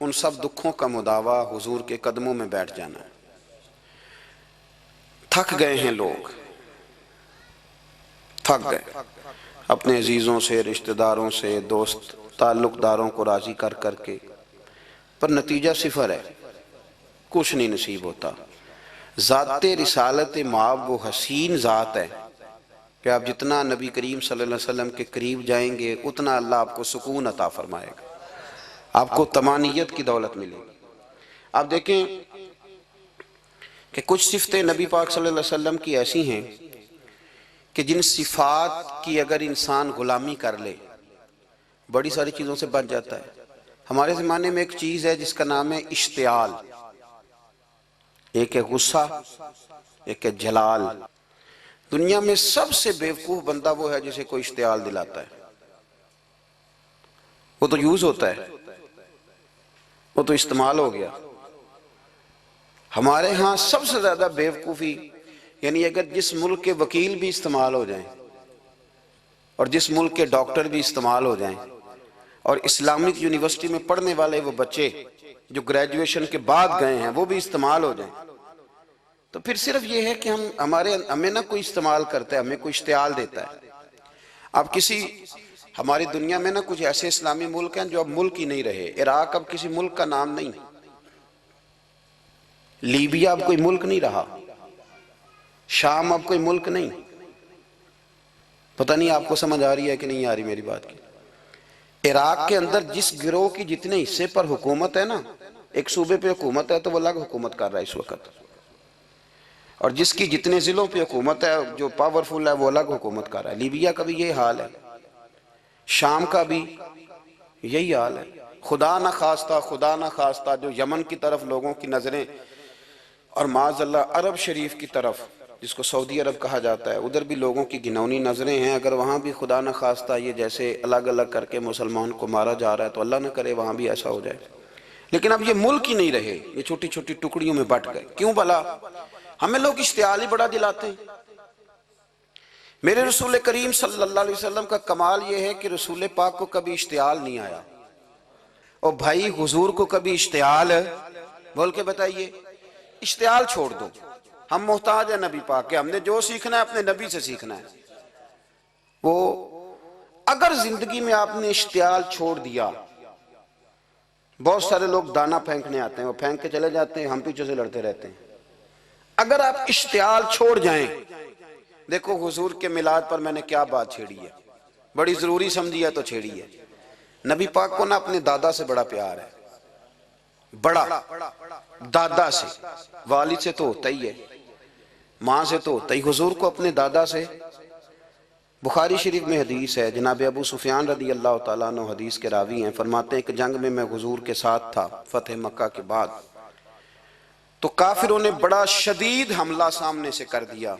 ان سب دکھوں کا مداوا حضور کے قدموں میں بیٹھ جانا ہے۔ تھک گئے ہیں لوگ، تھک گئے اپنے عزیزوں سے، رشتہ داروں سے، دوست تعلق داروں کو راضی کر کر کے، پر نتیجہ صفر ہے، کچھ نہیں نصیب ہوتا۔ ذات رسالت مآب وہ حسین ذات ہے کہ آپ جتنا نبی کریم صلی اللہ علیہ وسلم کے قریب جائیں گے اتنا اللہ آپ کو سکون عطا فرمائے گا، آپ کو طمانینت کی دولت ملے گی۔ آپ دیکھیں کہ کچھ صفتیں نبی پاک صلی اللہ علیہ وسلم کی ایسی ہیں کہ جن صفات کی اگر انسان غلامی کر لے بڑی ساری چیزوں سے بچ جاتا ہے۔ ہمارے زمانے میں ایک چیز ہے جس کا نام ہے اشتعال، ایک ہے غصہ، ایک ہے جلال۔ دنیا میں سب سے بیوقوف بندہ وہ ہے جسے کوئی اشتعال دلاتا ہے، وہ تو یوز ہوتا ہے، وہ تو استعمال ہو گیا۔ ہمارے ہاں سب سے زیادہ بیوقوفی، یعنی اگر جس ملک کے وکیل بھی استعمال ہو جائیں اور جس ملک کے ڈاکٹر بھی استعمال ہو جائیں اور اسلامک یونیورسٹی میں پڑھنے والے وہ بچے جو گریجویشن کے بعد گئے ہیں وہ بھی استعمال ہو جائیں، تو پھر صرف یہ ہے کہ ہمیں نہ کوئی استعمال کرتا ہے، ہمیں کوئی اشتعال دیتا ہے۔ اب ہماری دنیا میں نہ کچھ ایسے اسلامی ملک ہیں جو اب ملک ہی نہیں رہے۔ عراق اب کسی ملک کا نام نہیں، لیبیا اب کوئی ملک نہیں رہا، شام اب کوئی ملک نہیں۔ پتہ نہیں آپ کو سمجھ آ رہی ہے کہ نہیں آ رہی میری بات کی؟ عراق کے اندر جس گروہ کی جتنے حصے پر حکومت ہے نا، ایک صوبے پہ حکومت ہے تو وہ الگ حکومت کر رہا ہے اس وقت، اور جس کی جتنے ضلعوں پہ حکومت ہے جو پاورفل ہے وہ الگ حکومت کر رہا ہے۔ لیبیا کا بھی یہی حال ہے، شام کا بھی یہی حال ہے۔ خدا نہ خواستہ جو یمن کی طرف لوگوں کی نظریں اور معاذ اللہ عرب شریف کی طرف جس کو سعودی عرب کہا جاتا ہے ادھر بھی لوگوں کی گھناؤنی نظریں ہیں، اگر وہاں بھی خدا نہ خواستہ یہ جیسے الگ الگ کر کے مسلمان کو مارا جا رہا ہے تو اللہ نہ کرے وہاں بھی ایسا ہو جائے۔ لیکن اب یہ ملک ہی نہیں رہے، یہ چھوٹی چھوٹی ٹکڑیوں میں بٹ گئے۔ کیوں بھلا؟ ہمیں لوگ اشتعال ہی بڑا دلاتے ہیں۔ میرے رسول کریم صلی اللہ علیہ وسلم کا کمال یہ ہے کہ رسول پاک کو کبھی اشتعال نہیں آیا، اور بھائی حضور کو کبھی اشتعال بول کے بتائیے، اشتعال چھوڑ دو۔ ہم محتاج ہیں نبی پاک کے، ہم نے جو سیکھنا ہے اپنے نبی سے سیکھنا ہے۔ وہ اگر زندگی میں آپ نے اشتعال چھوڑ دیا، بہت سارے لوگ دانا پھینکنے آتے ہیں، وہ پھینک کے چلے جاتے ہیں، ہم پیچھے سے لڑتے رہتے ہیں۔ اگر آپ اشتعال چھوڑ جائیں، دیکھو حضور کے میلاد پر میں نے کیا بات چھیڑی ہے، بڑی ضروری سمجھی ہے تو چھیڑی ہے۔ نبی پاک کو نا اپنے دادا سے بڑا پیار ہے، بڑا، دادا سے، والد سے تو ہوتا ہی ہے، ماں سے تو ہوتا ہی، حضور کو اپنے دادا سے۔ بخاری شریف میں حدیث ہے، جناب ابو سفیان رضی اللہ تعالیٰ عنہ حدیث کے راوی ہیں، فرماتے ہیں کہ جنگ میں حضور کے ساتھ تھا فتح مکہ کے بعد، تو کافروں نے بڑا شدید حملہ سامنے سے کر دیا۔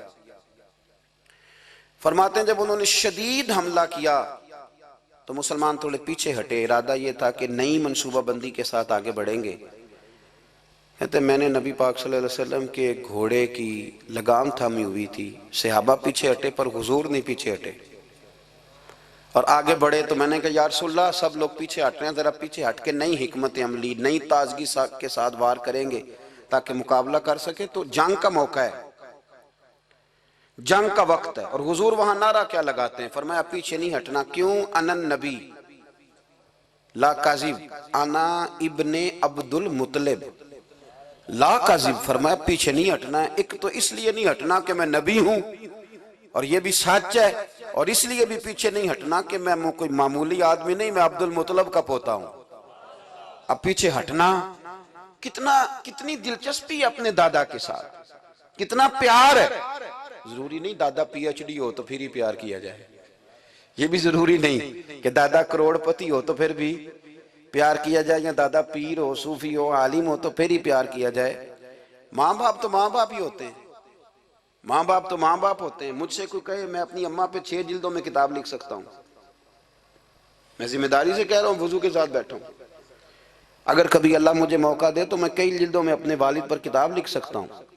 فرماتے ہیں جب انہوں نے شدید حملہ کیا تو مسلمان تھوڑے پیچھے ہٹے، ارادہ یہ تھا کہ نئی منصوبہ بندی کے ساتھ آگے بڑھیں گے۔ کہتے ہیں میں نے نبی پاک صلی اللہ علیہ وسلم کے گھوڑے کی لگام تھامی ہوئی تھی، صحابہ پیچھے ہٹے پر حضور نہیں پیچھے ہٹے اور آگے بڑھے، تو میں نے کہا یا رسول اللہ سب لوگ پیچھے ہٹ رہے ہیں، ذرا پیچھے ہٹ کے نئی حکمت عملی، نئی تازگی کے ساتھ وار کریں گے تاکہ مقابلہ کر سکے۔ تو جنگ کا موقع ہے، جنگ کا وقت ہے، اور حضور وہاں نعرہ کیا لگاتے ہیں؟ فرمایا پیچھے نہیں ہٹنا، کیوں؟ انا النبی لا کاذب انا ابن عبد المطلب لا کاذب، فرمایا پیچھے نہیں ہٹنا ہے، ایک تو اس لیے نہیں ہٹنا کہ میں نبی ہوں اور یہ بھی سچ ہے، اور اس لیے بھی پیچھے نہیں ہٹنا کہ میں کوئی معمولی آدمی نہیں، میں عبد المطلب کا پوتا ہوں۔ اب پیچھے ہٹنا، کتنی دلچسپی ہے اپنے دادا کے ساتھ، کتنا پیار ہے۔ ضروری نہیں دادا پی ایچ ڈی ہو تو پھر ہی پیار کیا جائے، یہ بھی ضروری نہیں کہ دادا کروڑ پتی ہو تو پھر بھی پیار کیا جائے، یا دادا پیر ہو، صوفی ہو، عالم ہو تو پھر ہی پیار کیا جائے۔ ماں باپ تو ماں باپ ہی ہوتے ہیں، ماں باپ تو ماں باپ ہوتے ہیں۔ مجھ سے کوئی کہے میں اپنی اماں پہ 6 جلدوں میں کتاب لکھ سکتا ہوں، میں ذمہ داری سے کہہ رہا ہوں، وضو کے ساتھ بیٹھا ہوں، اگر کبھی اللہ مجھے موقع دے تو میں کئی جلدوں میں اپنے والد پر کتاب لکھ سکتا ہوں۔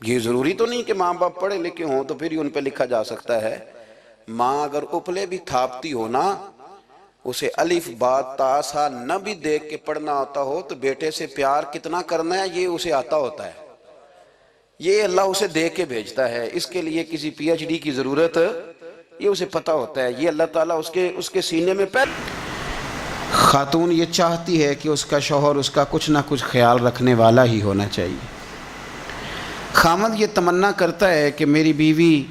یہ ضروری تو نہیں کہ ماں باپ پڑھے لکھے ہوں تو پھر ہی ان پہ لکھا جا سکتا ہے۔ ماں اگر اپلے بھی تھاپتی ہو نا، اسے الف با تا سا نہ بھی دیکھ کے پڑھنا آتا ہو تو بیٹے سے پیار کتنا کرنا ہے یہ اسے آتا ہوتا ہے، یہ اللہ اسے دیکھ کے بھیجتا ہے، اس کے لیے کسی پی ایچ ڈی کی ضرورت یہ اسے پتا ہوتا ہے، یہ اللہ تعالیٰ اس کے سینے میں خاتون یہ چاہتی ہے کہ اس کا شوہر اس کا کچھ نہ کچھ خیال رکھنے والا ہی ہونا چاہیے۔ خامد یہ تمنا کرتا ہے کہ میری بیوی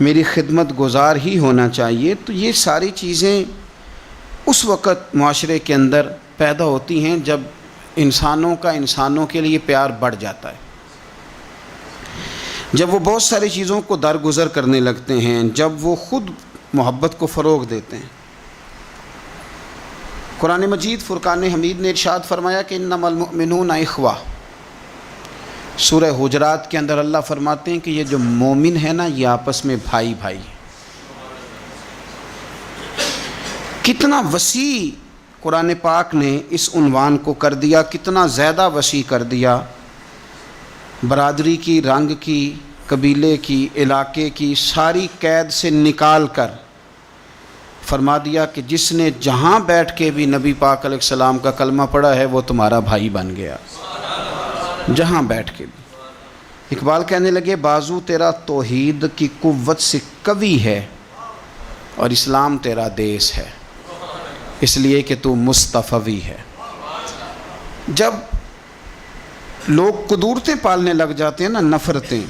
میری خدمت گزار ہی ہونا چاہیے، تو یہ ساری چیزیں اس وقت معاشرے کے اندر پیدا ہوتی ہیں جب انسانوں کا انسانوں کے لیے پیار بڑھ جاتا ہے، جب وہ بہت ساری چیزوں کو درگزر کرنے لگتے ہیں، جب وہ خود محبت کو فروغ دیتے ہیں۔ قرآن مجید فرقان حمید نے ارشاد فرمایا کہ انما المؤمنون اخوہ۔ سورہ حجرات کے اندر اللہ فرماتے ہیں کہ یہ جو مومن ہے نا یہ آپس میں بھائی بھائی ہیں۔ کتنا وسیع قرآن پاک نے اس عنوان کو کر دیا، کتنا زیادہ وسیع کر دیا، برادری کی، رنگ کی، قبیلے کی، علاقے کی ساری قید سے نکال کر فرما دیا کہ جس نے جہاں بیٹھ کے بھی نبی پاک علیہ السلام کا کلمہ پڑھا ہے وہ تمہارا بھائی بن گیا، جہاں بیٹھ کے بھی۔ اقبال کہنے لگے بازو تیرا توحید کی قوت سے قوی ہے اور اسلام تیرا دیس ہے، اس لیے کہ تو مصطفی ہے۔ جب لوگ قدورتیں پالنے لگ جاتے ہیں نا، نفرتیں،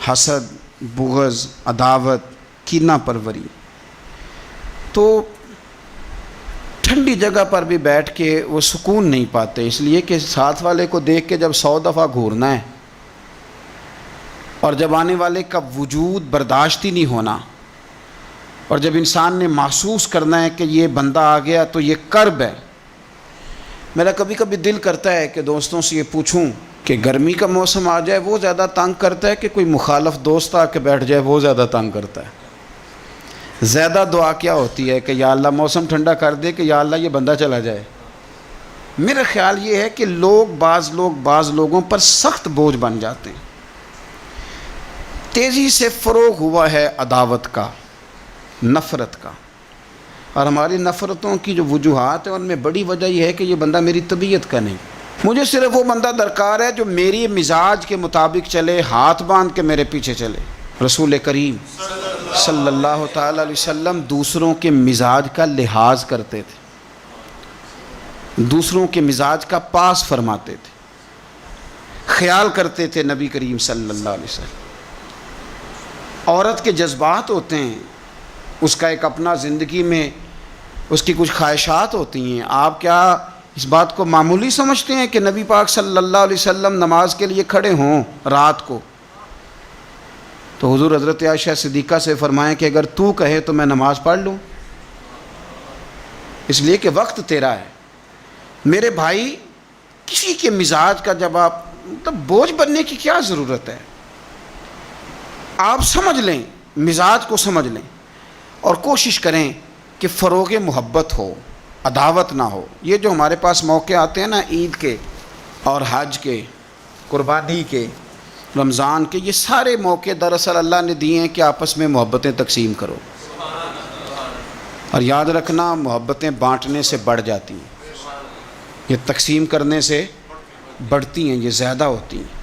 حسد، بغض، عداوت، کینہ پروری، تو ٹھنڈی جگہ پر بھی بیٹھ کے وہ سکون نہیں پاتے، اس لیے کہ ساتھ والے کو دیکھ کے جب 100 دفعہ گھورنا ہے اور جب آنے والے کا وجود برداشت ہی نہیں ہونا، اور جب انسان نے محسوس کرنا ہے کہ یہ بندہ آ گیا تو یہ کرب ہے۔ میرا کبھی کبھی دل کرتا ہے کہ دوستوں سے یہ پوچھوں کہ گرمی کا موسم آ جائے وہ زیادہ تنگ کرتا ہے کہ کوئی مخالف دوست آ کے بیٹھ جائے وہ زیادہ تنگ کرتا ہے؟ زیادہ دعا کیا ہوتی ہے کہ یا اللہ موسم ٹھنڈا کر دے، کہ یا اللہ یہ بندہ چلا جائے؟ میرا خیال یہ ہے کہ بعض لوگوں پر سخت بوجھ بن جاتے ہیں۔ تیزی سے فروغ ہوا ہے عداوت کا، نفرت کا، اور ہماری نفرتوں کی جو وجوہات ہیں ان میں بڑی وجہ یہ ہے کہ یہ بندہ میری طبیعت کا نہیں، مجھے صرف وہ بندہ درکار ہے جو میری مزاج کے مطابق چلے، ہاتھ باندھ کے میرے پیچھے چلے۔ رسول کریم صلی اللہ تعالی علیہ وسلم دوسروں کے مزاج کا لحاظ کرتے تھے، دوسروں کے مزاج کا پاس فرماتے تھے، خیال کرتے تھے نبی کریم صلی اللہ علیہ وسلم۔ عورت کے جذبات ہوتے ہیں، اس کا ایک اپنا زندگی میں اس کی کچھ خواہشات ہوتی ہیں. آپ کیا اس بات کو معمولی سمجھتے ہیں کہ نبی پاک صلی اللہ علیہ وسلم نماز کے لیے کھڑے ہوں رات کو؟ تو حضور حضرت عائشہ صدیقہ سے فرمائیں کہ اگر تو کہے تو میں نماز پڑھ لوں، اس لیے کہ وقت تیرا ہے. میرے بھائی، کسی کے مزاج کا جب آپ مطلب بوجھ بننے کی کیا ضرورت ہے؟ آپ سمجھ لیں، مزاج کو سمجھ لیں اور کوشش کریں کہ فروغ محبت ہو، عداوت نہ ہو. یہ جو ہمارے پاس موقع آتے ہیں نا، عید کے اور حج کے، قربانی کے، رمضان کے، یہ سارے موقع دراصل اللہ نے دیے ہیں کہ آپس میں محبتیں تقسیم کرو. اور یاد رکھنا، محبتیں بانٹنے سے بڑھ جاتی ہیں، یہ تقسیم کرنے سے بڑھتی ہیں، یہ زیادہ ہوتی ہیں.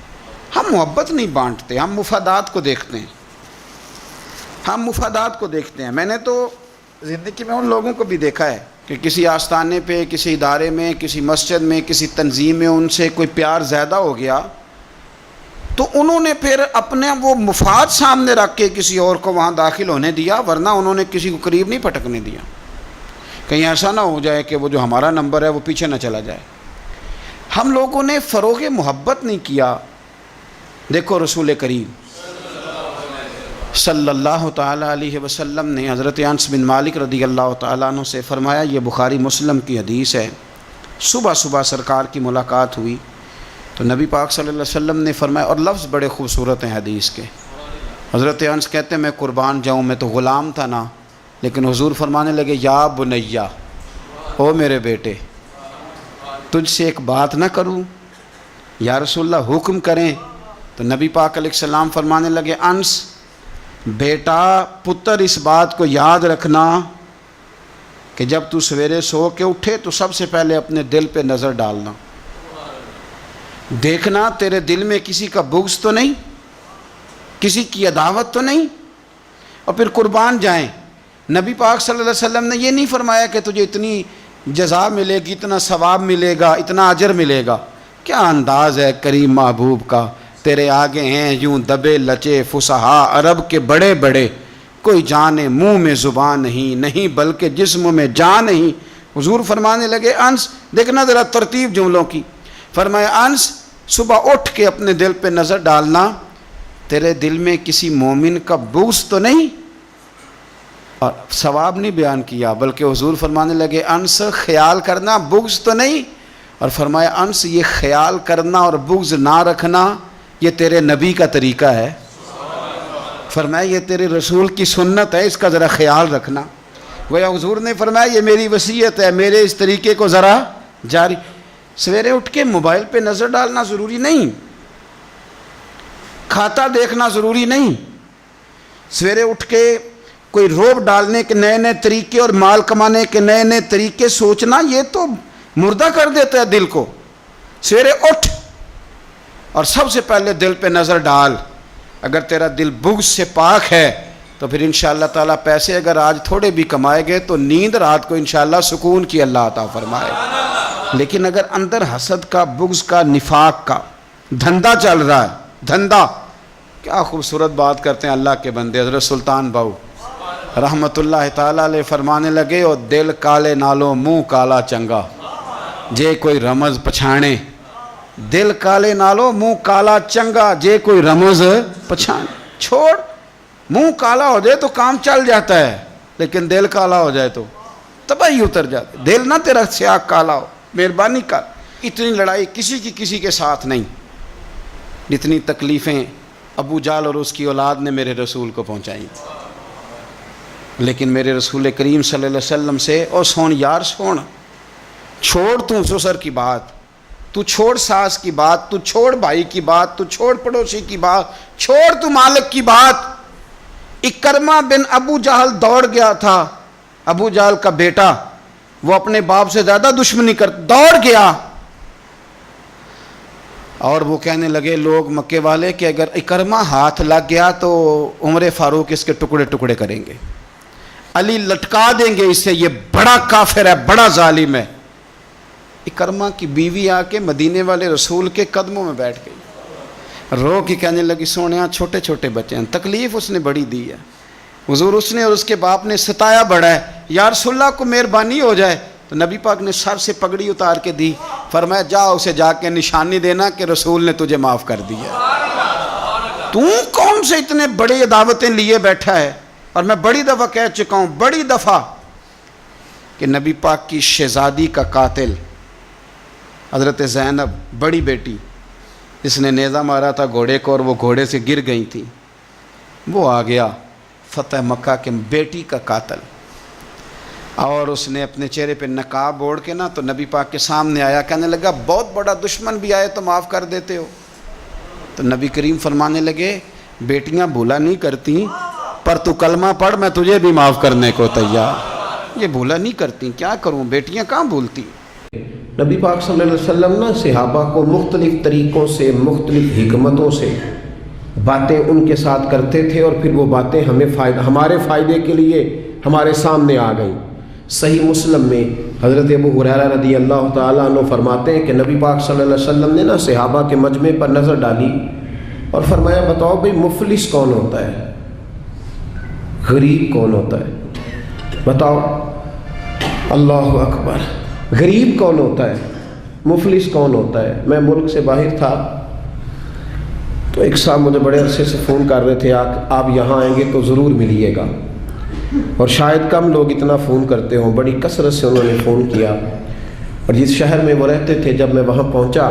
ہم محبت نہیں بانٹتے، ہم مفادات کو دیکھتے ہیں. ہم مفادات کو دیکھتے ہیں. میں نے تو زندگی میں ان لوگوں کو بھی دیکھا ہے کہ کسی آستانے پہ، کسی ادارے میں، کسی مسجد میں، کسی تنظیم میں ان سے کوئی پیار زیادہ ہو گیا تو انہوں نے پھر اپنے وہ مفاد سامنے رکھ کے کسی اور کو وہاں داخل ہونے دیا، ورنہ انہوں نے کسی کو قریب نہیں پھٹکنے دیا. کہیں ایسا نہ ہو جائے کہ وہ جو ہمارا نمبر ہے وہ پیچھے نہ چلا جائے. ہم لوگوں نے فروغ محبت نہیں کیا. دیکھو رسول کریم صلی اللہ تعالیٰ علیہ وسلم نے حضرت انس بن مالک رضی اللہ تعالیٰ عنہ سے فرمایا، یہ بخاری مسلم کی حدیث ہے، صبح صبح سرکار کی ملاقات ہوئی تو نبی پاک صلی اللہ علیہ وسلم نے فرمایا، اور لفظ بڑے خوبصورت ہیں حدیث کے. حضرت انس کہتے ہیں میں قربان جاؤں، میں تو غلام تھا نا، لیکن حضور فرمانے لگے، یا بنیا، او میرے بیٹے، تجھ سے ایک بات نہ کروں؟ یا رسول اللہ حکم کریں. تو نبی پاک علیہ السلام فرمانے لگے، انس بیٹا، پتر، اس بات کو یاد رکھنا کہ جب تو سویرے سو کے اٹھے تو سب سے پہلے اپنے دل پہ نظر ڈالنا، دیکھنا تیرے دل میں کسی کا بغض تو نہیں، کسی کی عداوت تو نہیں، اور پھر قربان جائیں. نبی پاک صلی اللہ علیہ وسلم نے یہ نہیں فرمایا کہ تجھے اتنی جزا ملے گی، اتنا ثواب ملے گا، اتنا اجر ملے گا. کیا انداز ہے کریم محبوب کا. تیرے آگے ہیں یوں دبے لچے فصحا عرب کے بڑے بڑے، کوئی جانے منہ میں زبان نہیں بلکہ جسم میں جان نہیں. حضور فرمانے لگے، انس دیکھنا ذرا ترتیب جملوں کی. فرمایا، انس صبح اٹھ کے اپنے دل پہ نظر ڈالنا، تیرے دل میں کسی مومن کا بغض تو نہیں. اور ثواب نہیں بیان کیا، بلکہ حضور فرمانے لگے، انس خیال کرنا، بغض تو نہیں. اور فرمایا، انس یہ خیال کرنا اور بغض نہ رکھنا یہ تیرے نبی کا طریقہ ہے. فرمایا یہ تیرے رسول کی سنت ہے، اس کا ذرا خیال رکھنا. گویا حضور نے فرمایا یہ میری وصیت ہے، میرے اس طریقے کو ذرا جاری. سویرے اٹھ کے موبائل پہ نظر ڈالنا ضروری نہیں، کھاتا دیکھنا ضروری نہیں، سویرے اٹھ کے کوئی روب ڈالنے کے نئے نئے طریقے اور مال کمانے کے نئے نئے طریقے سوچنا یہ تو مردہ کر دیتا ہے دل کو. سویرے اٹھ اور سب سے پہلے دل پہ نظر ڈال. اگر تیرا دل بغض سے پاک ہے تو پھر انشاءاللہ تعالیٰ پیسے اگر آج تھوڑے بھی کمائے گئے تو نیند رات کو انشاءاللہ سکون کی اللہ عطا فرمائے. لیکن اگر اندر حسد کا، بغض کا، نفاق کا دھندا چل رہا ہے، دھندا. کیا خوبصورت بات کرتے ہیں اللہ کے بندے. حضرت سلطان باؤ رحمت اللہ تعالیٰ علیہ فرمانے لگے، اور دل کالے نالو منہ کالا چنگا، جے کوئی رمز پچھانے. دل کالے نالو منہ کالا چنگا، جے کوئی رمز پچھانے. چھوڑ، منہ کالا ہو جائے تو کام چل جاتا ہے، لیکن دل کالا ہو جائے تو تباہی اتر جاتی. دل نہ تیرا سیاہ کالا ہو، مہربانی کر. اتنی لڑائی کسی کی کسی کے ساتھ نہیں جتنی تکلیفیں ابو جال اور اس کی اولاد نے میرے رسول کو پہنچائیں. لیکن میرے رسول کریم صلی اللہ علیہ وسلم سے، او سون یار سون، چھوڑ تو سسر کی بات، تو چھوڑ ساس کی بات، تو چھوڑ بھائی کی بات، تو چھوڑ پڑوسی کی بات، چھوڑ تو مالک کی بات. اکرمہ بن ابو جہل دوڑ گیا تھا، ابو جہل کا بیٹا، وہ اپنے باپ سے زیادہ دشمنی دوڑ گیا. اور وہ کہنے لگے لوگ مکے والے کہ اگر اکرمہ ہاتھ لگ گیا تو عمر فاروق اس کے ٹکڑے ٹکڑے کریں گے، علی لٹکا دیں گے اسے، یہ بڑا کافر ہے، بڑا ظالم ہے. اکرمہ کی بیوی آ کے مدینے والے رسول کے قدموں میں بیٹھ گئی، رو کے کہنے لگی، سونیا چھوٹے چھوٹے بچے ہیں، تکلیف اس نے بڑی دی ہے، حضور اس نے اور اس کے باپ نے ستایا بڑا ہے، یا رسول اللہ کو مہربانی ہو جائے. تو نبی پاک نے سر سے پگڑی اتار کے دی. فرمایا جا اسے جا کے نشانی دینا کہ رسول نے تجھے معاف کر دیا. تو کون سے اتنے بڑے دعوتیں لیے بیٹھا ہے؟ اور میں بڑی دفعہ کہہ چکا ہوں، بڑی دفعہ، کہ نبی پاک کی شہزادی کا قاتل حضرت زینب بڑی بیٹی، جس نے نیزہ مارا تھا گھوڑے کو اور وہ گھوڑے سے گر گئی تھی، وہ آ گیا فتح مکہ کے بیٹی کا قاتل. اور اس نے اپنے چہرے پہ نقاب اوڑھ کے نا تو نبی پاک کے سامنے آیا، کہنے لگا بہت بڑا دشمن بھی آئے تو معاف کر دیتے ہو. تو نبی کریم فرمانے لگے بیٹیاں بھولا نہیں کرتی، پر تو کلمہ پڑھ میں تجھے بھی معاف کرنے کو تیار. یہ بھولا نہیں کرتی، کیا کروں، بیٹیاں کہاں بھولتی. نبی پاک صلی اللہ علیہ وسلم نا صحابہ کو مختلف طریقوں سے، مختلف حکمتوں سے باتیں ان کے ساتھ کرتے تھے، اور پھر وہ باتیں ہمارے فائدے کے لیے ہمارے سامنے آ گئیں. صحیح مسلم میں حضرت ابو ہریرہ رضی اللہ تعالیٰ عنہ فرماتے ہیں کہ نبی پاک صلی اللہ علیہ وسلم نے نا صحابہ کے مجمع پر نظر ڈالی اور فرمایا بتاؤ بھئی مفلس کون ہوتا ہے، غریب کون ہوتا ہے؟ بتاؤ. اللہ اکبر. غریب کون ہوتا ہے، مفلس کون ہوتا ہے؟ میں ملک سے باہر تھا تو ایک صاحب مجھے بڑے عرصے سے فون کر رہے تھے آپ یہاں آئیں گے تو ضرور ملیے گا، اور شاید کم لوگ اتنا فون کرتے ہوں. بڑی کثرت سے انہوں نے فون کیا، اور جس شہر میں وہ رہتے تھے جب میں وہاں پہنچا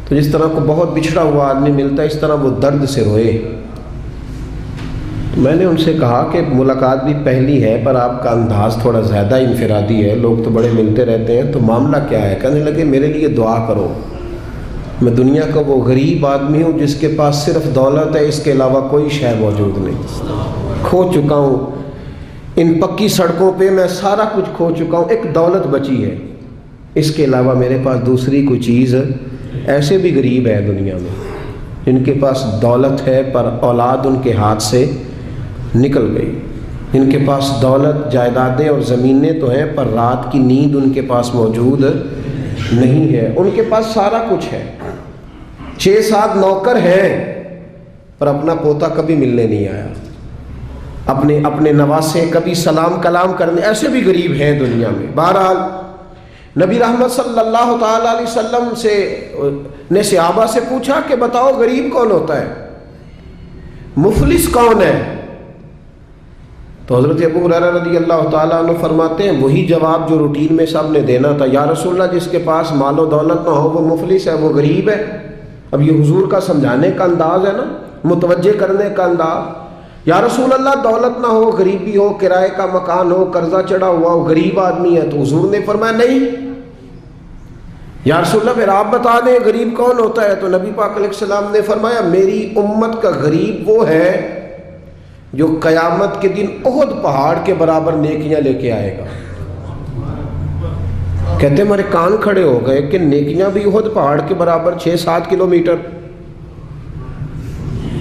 تو جس طرح کو بہت بچھڑا ہوا آدمی ملتا ہے اس طرح وہ درد سے روئے. میں نے ان سے کہا کہ ملاقات بھی پہلی ہے پر آپ کا انداز تھوڑا زیادہ انفرادی ہے، لوگ تو بڑے ملتے رہتے ہیں، تو معاملہ کیا ہے؟ کہنے لگے میرے لیے دعا کرو، میں دنیا کا وہ غریب آدمی ہوں جس کے پاس صرف دولت ہے، اس کے علاوہ کوئی شے موجود نہیں. کھو چکا ہوں ان پکی سڑکوں پہ، میں سارا کچھ کھو چکا ہوں، ایک دولت بچی ہے، اس کے علاوہ میرے پاس دوسری کوئی چیز. ایسے بھی غریب ہے دنیا میں جن کے پاس دولت ہے پر اولاد ان کے ہاتھ سے نکل گئی، ان کے پاس دولت جائیدادیں اور زمینیں تو ہیں پر رات کی نیند ان کے پاس موجود نہیں ہے. ان کے پاس سارا کچھ ہے، 6-7 نوکر ہیں پر اپنا پوتا کبھی ملنے نہیں آیا، اپنے نواسے کبھی سلام کلام کرنے. ایسے بھی غریب ہیں دنیا میں. بہرحال نبی رحمت صلی اللہ تعالیٰ علیہ وسلم نے صحابہ سے پوچھا کہ بتاؤ غریب کون ہوتا ہے، مفلس کون ہے؟ تو حضرت ابو ہریرہ رضی اللہ تعالیٰ عنہ فرماتے ہیں وہی جواب جو روٹین میں سب نے دینا تھا، یا رسول اللہ جس کے پاس مال و دولت نہ ہو وہ مفلس ہے، وہ غریب ہے. اب یہ حضور کا سمجھانے کا انداز ہے نا، متوجہ کرنے کا انداز. یا رسول اللہ دولت نہ ہو، غریبی ہو، کرائے کا مکان ہو، قرضہ چڑھا ہوا ہو، غریب آدمی ہے. تو حضور نے فرمایا نہیں. یا رسول اللہ پھر آپ بتا دیں غریب کون ہوتا ہے. تو نبی پاک علیہ السلام نے فرمایا میری امت کا غریب وہ ہے جو قیامت کے دن احد پہاڑ کے برابر نیکیاں لے کے آئے گا. کہتے ہمارے کان کھڑے ہو گئے کہ نیکیاں بھی احد پہاڑ کے برابر 6-7 کلومیٹر،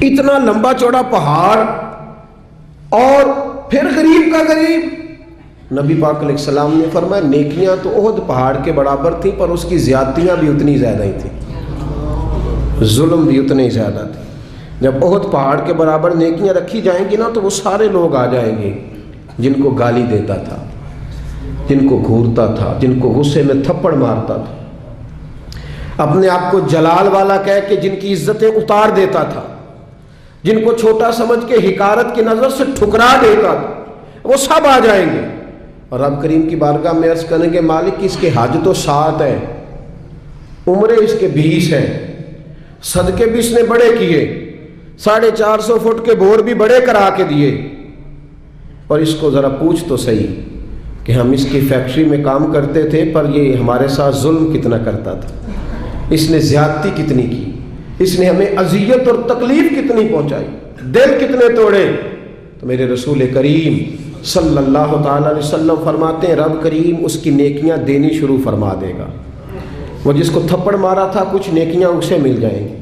اتنا لمبا چوڑا پہاڑ، اور پھر غریب کا غریب. نبی پاک علیہ السلام نے فرمایا نیکیاں تو احد پہاڑ کے برابر تھیں پر اس کی زیادتیاں بھی اتنی زیادہ ہی تھیں، ظلم بھی اتنے ہی زیادہ تھے. جب احد پہاڑ کے برابر نیکیاں رکھی جائیں گی نا تو وہ سارے لوگ آ جائیں گے جن کو گالی دیتا تھا، جن کو گھورتا تھا، جن کو غصے میں تھپڑ مارتا تھا، اپنے آپ کو جلال والا کہہ کے جن کی عزتیں اتار دیتا تھا، جن کو چھوٹا سمجھ کے حقارت کی نظر سے ٹھکرا دیتا تھا، وہ سب آ جائیں گے. اور رب کریم کی بارگاہ میں عرض کریں گے مالک اس کے حج تو 7 ہے، عمرے اس کے 20 ہے، صدقے بھی اس نے بڑے کیے، 450 فٹ کے بور بھی بڑے کرا کے دیے، اور اس کو ذرا پوچھ تو صحیح کہ ہم اس کی فیکٹری میں کام کرتے تھے پر یہ ہمارے ساتھ ظلم کتنا کرتا تھا، اس نے زیادتی کتنی کی، اس نے ہمیں اذیت اور تکلیف کتنی پہنچائی، دل کتنے توڑے. تو میرے رسول کریم صلی اللہ تعالیٰ علیہ وسلم فرماتے ہیں رب کریم اس کی نیکیاں دینی شروع فرما دے گا. وہ جس کو تھپڑ مارا تھا کچھ نیکیاں اسے مل جائیں گی،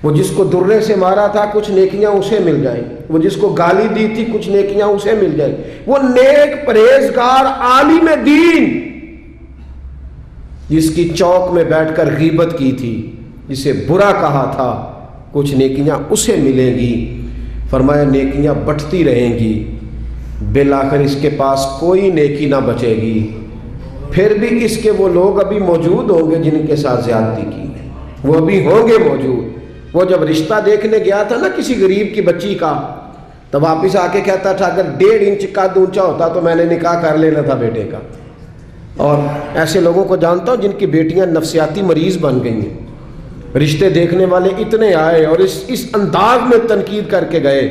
وہ جس کو درے سے مارا تھا کچھ نیکیاں اسے مل جائیں گی، وہ جس کو گالی دی تھی کچھ نیکیاں اسے مل جائیں گی. وہ نیک پرہیزگار عالم دین جس کی چوک میں بیٹھ کر غیبت کی تھی، جسے برا کہا تھا، کچھ نیکیاں اسے ملیں گی. فرمایا نیکیاں بٹتی رہیں گی. بالآخر اس کے پاس کوئی نیکی نہ بچے گی، پھر بھی اس کے وہ لوگ ابھی موجود ہوں گے جن کے ساتھ زیادتی کی، وہ ابھی ہوں گے موجود۔ وہ جب رشتہ دیکھنے گیا تھا نا کسی غریب کی بچی کا، تو واپس آ کے کہتا تھا اگر 1.5 انچ قد اونچا ہوتا تو میں نے نکاح کر لینا تھا بیٹے کا۔ اور ایسے لوگوں کو جانتا ہوں جن کی بیٹیاں نفسیاتی مریض بن گئی ہیں، رشتے دیکھنے والے اتنے آئے اور اس انداز میں تنقید کر کے گئے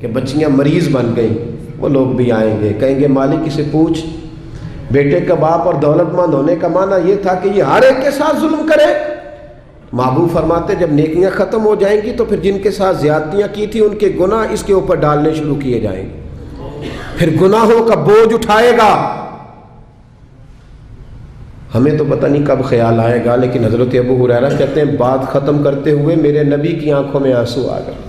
کہ بچیاں مریض بن گئیں۔ وہ لوگ بھی آئیں گے، کہیں گے مالک اسے پوچھ، بیٹے کا باپ اور دولت مند ہونے کا معنی یہ تھا کہ یہ ہر ایک کے ساتھ ظلم کرے؟ محبوب فرماتے جب نیکیاں ختم ہو جائیں گی تو پھر جن کے ساتھ زیادتیاں کی تھی ان کے گناہ اس کے اوپر ڈالنے شروع کیے جائیں گے، پھر گناہوں کا بوجھ اٹھائے گا۔ ہمیں تو پتہ نہیں کب خیال آئے گا، لیکن حضرت ابو ہریرہ کہتے ہیں بات ختم کرتے ہوئے میرے نبی کی آنکھوں میں آنسو آ گئے،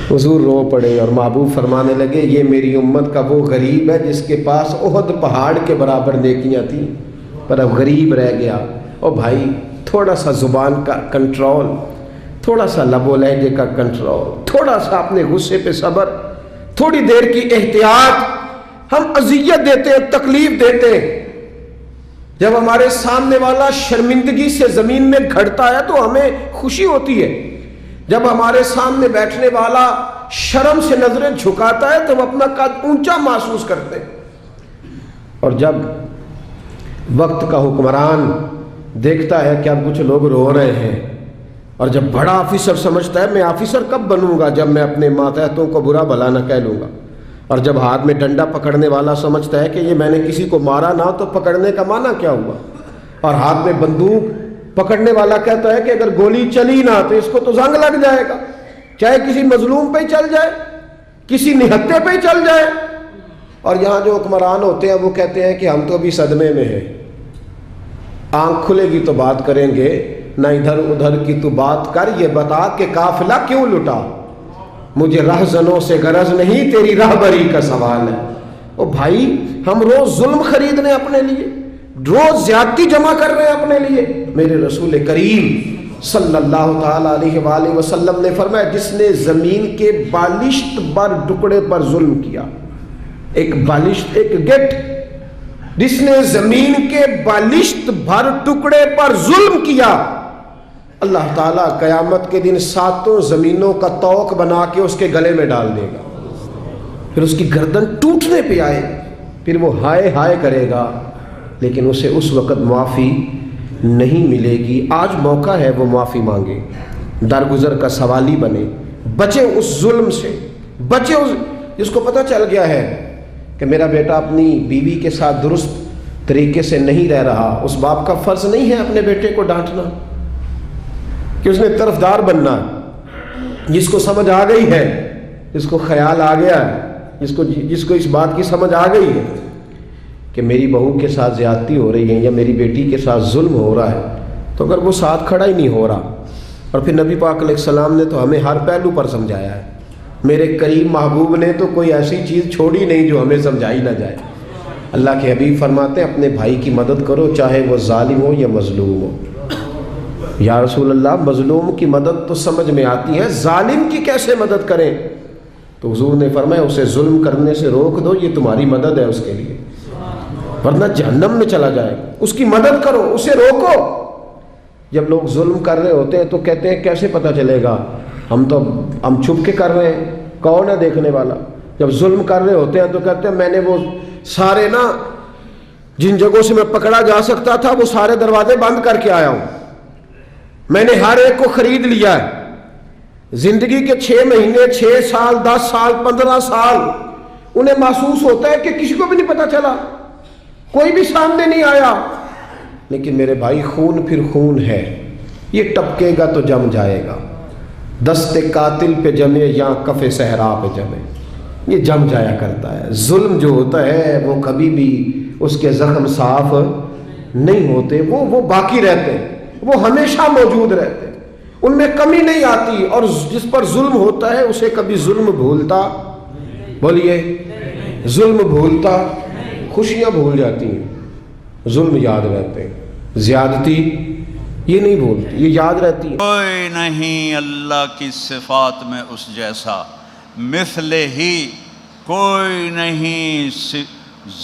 حضور رو پڑے اور محبوب فرمانے لگے یہ میری امت کا وہ غریب ہے جس کے پاس احد پہاڑ کے برابر نیکیاں تھیں پر اب غریب رہ گیا۔ اور بھائی تھوڑا سا زبان کا کنٹرول، تھوڑا سا لب و لہجے کا کنٹرول، تھوڑا سا اپنے غصے پہ صبر، تھوڑی دیر کی احتیاط۔ ہم اذیت دیتے ہیں، تکلیف دیتے ہیں، جب ہمارے سامنے والا شرمندگی سے زمین میں گھڑتا ہے تو ہمیں خوشی ہوتی ہے، جب ہمارے سامنے بیٹھنے والا شرم سے نظریں جھکاتا ہے تو ہم اپنا قد اونچا محسوس کرتے ہیں۔ اور جب وقت کا حکمران دیکھتا ہے کہ اب کچھ لوگ رو رہے ہیں، اور جب بڑا آفیسر سمجھتا ہے میں آفیسر کب بنوں گا جب میں اپنے ماتحتوں کو برا بھلا نہ کہہ لوں گا، اور جب ہاتھ میں ڈنڈا پکڑنے والا سمجھتا ہے کہ یہ میں نے کسی کو مارا نہ تو پکڑنے کا معنی کیا ہوا، اور ہاتھ میں بندوق پکڑنے والا کہتا ہے کہ اگر گولی چلی نہ تو اس کو تو زنگ لگ جائے گا، چاہے کسی مظلوم پہ ہی چل جائے، کسی نہتے پہ ہی چل جائے۔ اور یہاں جو حکمران ہوتے ہیں وہ کہتے ہیں کہ ہم تو ابھی صدمے میں ہیں، آنکھ کھلے گی تو بات کریں گے، نہ ادھر ادھر کی تو بات کر، یہ بتا کہ قافلہ کیوں لٹا، مجھے رہزنوں سے غرض نہیں تیری رہبری کا سوال ہے۔ او بھائی ہم روز ظلم خرید رہے ہیں اپنے لیے، روز زیادتی جمع کر رہے ہیں اپنے لیے۔ میرے رسول کریم صلی اللہ تعالی علیہ وآلہ وسلم نے فرمایا جس نے زمین کے بالشت بر ٹکڑے پر ظلم کیا، ایک بالشت ایک گٹ، جس نے زمین کے بالشت بھر ٹکڑے پر ظلم کیا، اللہ تعالیٰ قیامت کے دن 7 زمینوں کا توق بنا کے اس کے گلے میں ڈال دے گا، پھر اس کی گردن ٹوٹنے پہ آئے، پھر وہ ہائے ہائے کرے گا، لیکن اسے اس وقت معافی نہیں ملے گی۔ آج موقع ہے وہ معافی مانگے، درگزر کا سوالی بنے، بچے اس ظلم سے، بچے اس جس کو پتہ چل گیا ہے کہ میرا بیٹا اپنی بیوی کے ساتھ درست طریقے سے نہیں رہ رہا، اس باپ کا فرض نہیں ہے اپنے بیٹے کو ڈانٹنا کہ اس نے طرفدار بننا۔ جس کو سمجھ آ گئی ہے، جس کو خیال آ گیا ہے، جس کو اس بات کی سمجھ آ گئی ہے کہ میری بہو کے ساتھ زیادتی ہو رہی ہے یا میری بیٹی کے ساتھ ظلم ہو رہا ہے، تو اگر وہ ساتھ کھڑا ہی نہیں ہو رہا، اور پھر نبی پاک علیہ السلام نے تو ہمیں ہر پہلو پر سمجھایا ہے، میرے کریم محبوب نے تو کوئی ایسی چیز چھوڑی نہیں جو ہمیں سمجھائی نہ جائے۔ اللہ کے حبیب فرماتے ہیں اپنے بھائی کی مدد کرو چاہے وہ ظالم ہو یا مظلوم ہو۔ یا رسول اللہ مظلوم کی مدد تو سمجھ میں آتی ہے، ظالم کی کیسے مدد کریں؟ تو حضور نے فرمایا اسے ظلم کرنے سے روک دو، یہ تمہاری مدد ہے اس کے لیے، ورنہ جہنم میں چلا جائے گا۔ اس کی مدد کرو، اسے روکو۔ جب لوگ ظلم کر رہے ہوتے ہیں تو کہتے ہیں کیسے پتہ چلے گا، ہم چھپ کے کر رہے ہیں، کون ہے دیکھنے والا؟ جب ظلم کر رہے ہوتے ہیں تو کہتے ہیں میں نے وہ سارے جن جگہوں سے میں پکڑا جا سکتا تھا وہ سارے دروازے بند کر کے آیا ہوں، میں نے ہر ایک کو خرید لیا ہے۔ زندگی کے 6 مہینے، 6 سال، 10 سال، 15 سال انہیں محسوس ہوتا ہے کہ کسی کو بھی نہیں پتہ چلا، کوئی بھی سامنے نہیں آیا، لیکن میرے بھائی خون پھر خون ہے، یہ ٹپکے گا تو جم جائے گا، دست قاتل پہ جمے یا کف صحرا پہ جمے، یہ جم جایا کرتا ہے۔ ظلم جو ہوتا ہے وہ کبھی بھی اس کے زخم صاف نہیں ہوتے، وہ باقی رہتے ہیں، وہ ہمیشہ موجود رہتے ہیں، ان میں کمی نہیں آتی، اور جس پر ظلم ہوتا ہے اسے کبھی ظلم بھولتا، بولیے ظلم بھولتا، خوشیاں بھول جاتی ہیں، ظلم یاد رہتے ہیں، زیادتی یہ نہیں بھولتی، یہ یاد رہتی ہے۔ کوئی نہیں اللہ کی صفات میں اس جیسا، مثل ہی کوئی نہیں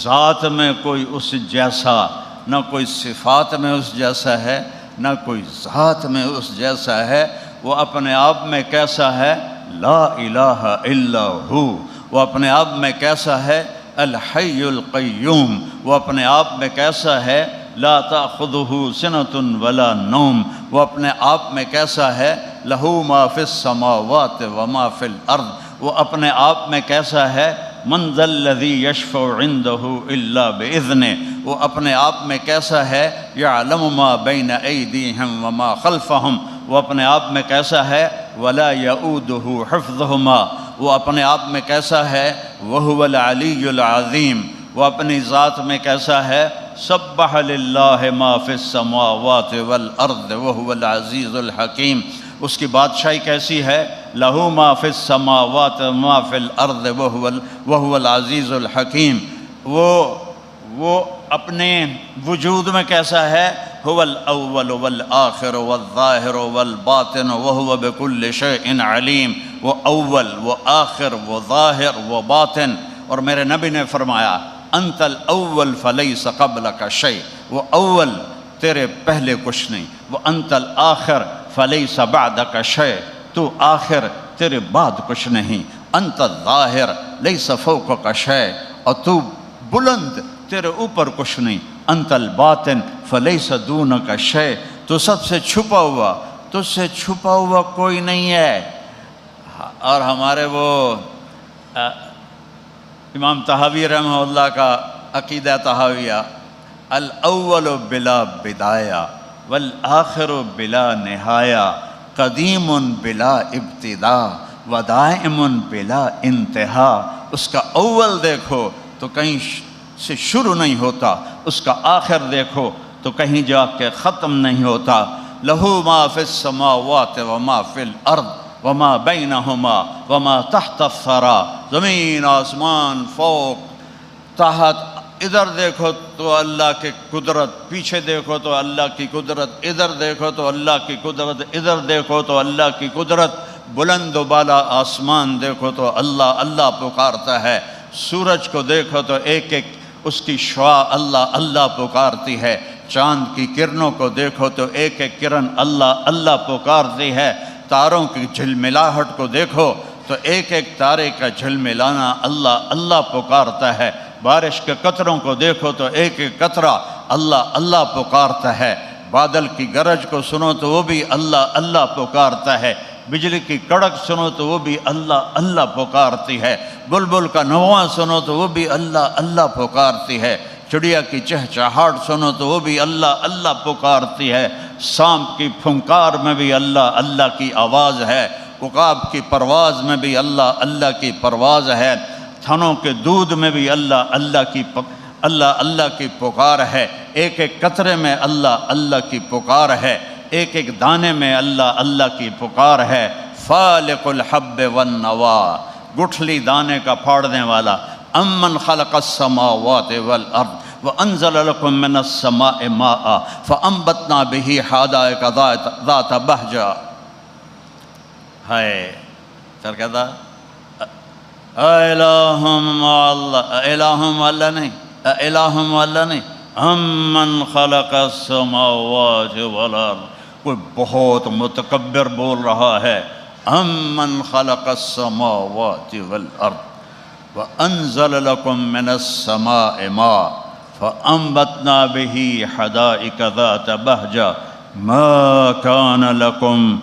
ذات میں کوئی اس جیسا، نہ کوئی صفات میں اس جیسا ہے، نہ کوئی ذات میں اس جیسا ہے۔ وہ اپنے آپ میں کیسا ہے؟ لا الہ الا ہو۔ وہ اپنے آپ میں کیسا ہے؟ الحی القیوم۔ وہ اپنے آپ میں کیسا ہے؟ لا تأخذہ سنۃ ولا نوم۔ وہ اپنے آپ میں کیسا ہے؟ لہ ما فی السماوات وما فی الارض۔ وہ اپنے آپ میں کیسا ہے؟ من ذا الذی یشفع عندہ الا باذنہ۔ وہ اپنے آپ میں کیسا ہے؟ یعلم ما بین ایدیہم وما خلفہم۔ وہ اپنے آپ میں کیسا ہے؟ ولا یؤودہ حفظہما۔ وہ اپنے آپ میں کیسا ہے؟ وہو العلی العظیم۔ وہ اپنی ذات میں کیسا ہے؟ سبح للہ ما فی السماوات والارض وہو العزیز الحکیم۔ اس کی بادشاہی کیسی ہے؟ لہو ما فی السماوات ما فی الارض وہو العزیز الحکیم۔ وہ اپنے وجود میں کیسا ہے؟ هو الاول والآخر والظاہر والباطن وہو بکل شیء علیم۔ وہ اول، وہ آخر، وہ ظاہر، وہ باطن۔ اور میرے نبی نے فرمایا انت الاول فلیس قبلک شیء۔ وہ اول، تیرے پہلے کچھ نہیں۔ وہ انت الآخر فلیس بعدک شیء، تو آخر، تیرے بعد کچھ نہیں۔ انت الظاہر لیس فوقک شیء، اور تو بلند، تیرے اوپر کچھ نہیں۔ انت الباطن فلیس دونک شیء، تو سب سے چھپا ہوا، تجھ سے چھپا ہوا کوئی نہیں ہے۔ اور ہمارے وہ امام طحاوی رحمہ اللہ کا عقیدہ طحاویہ، الاول بلا بدایہ والآخر بلا نہایہ، قدیم بلا ابتدا ودائم بلا انتہا۔ اس کا اول دیکھو تو کہیں سے شروع نہیں ہوتا، اس کا آخر دیکھو تو کہیں جا کے ختم نہیں ہوتا۔ لہو ما فی السماوات وما فی الارض وما بینہما وما تحت الثری۔ زمین، آسمان، فوق، تحت، ادھر دیکھو تو اللہ کی قدرت، پیچھے دیکھو تو اللہ کی قدرت، ادھر دیکھو تو اللہ کی قدرت، ادھر دیکھو تو اللہ کی قدرت، بلند و بالا آسمان دیکھو تو اللہ اللہ پکارتا ہے۔ سورج کو دیکھو تو ایک ایک اس کی شعاع اللہ اللہ پکارتی ہے۔ چاند کی کرنوں کو دیکھو تو ایک ایک کرن اللہ اللہ پکارتی ہے۔ تاروں کی جھلملاہٹ کو دیکھو تو ایک ایک تارے کا جھلملانا اللہ اللہ پکارتا ہے۔ بارش کے قطروں کو دیکھو تو ایک ایک قطرہ اللہ اللہ پکارتا ہے۔ بادل کی گرج کو سنو تو وہ بھی اللہ اللہ پکارتا ہے۔ بجلی کی کڑک سنو تو وہ بھی اللہ اللہ پکارتی ہے۔ بلبل کا نواں سنو تو وہ بھی اللہ اللہ پکارتی ہے۔ چڑیا کی چہچہاہٹ سنو تو وہ بھی اللہ اللہ پکارتی ہے۔ سانپ کی پھنکار میں بھی اللہ اللہ کی آواز ہے۔ عقاب کی پرواز میں بھی اللہ اللہ کی پرواز ہے۔ تھنوں کے دودھ میں بھی اللہ اللہ کی پکار ہے۔ ایک ایک قطرے میں اللہ اللہ کی پکار ہے۔ ایک ایک دانے میں اللہ اللہ کی پکار ہے۔ فالق الحب والنوا، گٹھلی دانے کا پھاڑنے والا۔ امن خلق السماوات والارض وانزل لكم من السماء ماء فانبتنا به حدائق ذات بہجہ۔ ہے چل کہتا الہم اللہ نہیں، الہم اللہ نہیں، امن خلق السماوات والارض۔ کوئی بہت متکبر بول رہا ہے۔ امن خلق السماوات والارض وانزل لكم من السماء ماء فانبتنا به حدائق ذات بہجہ ما كان لكم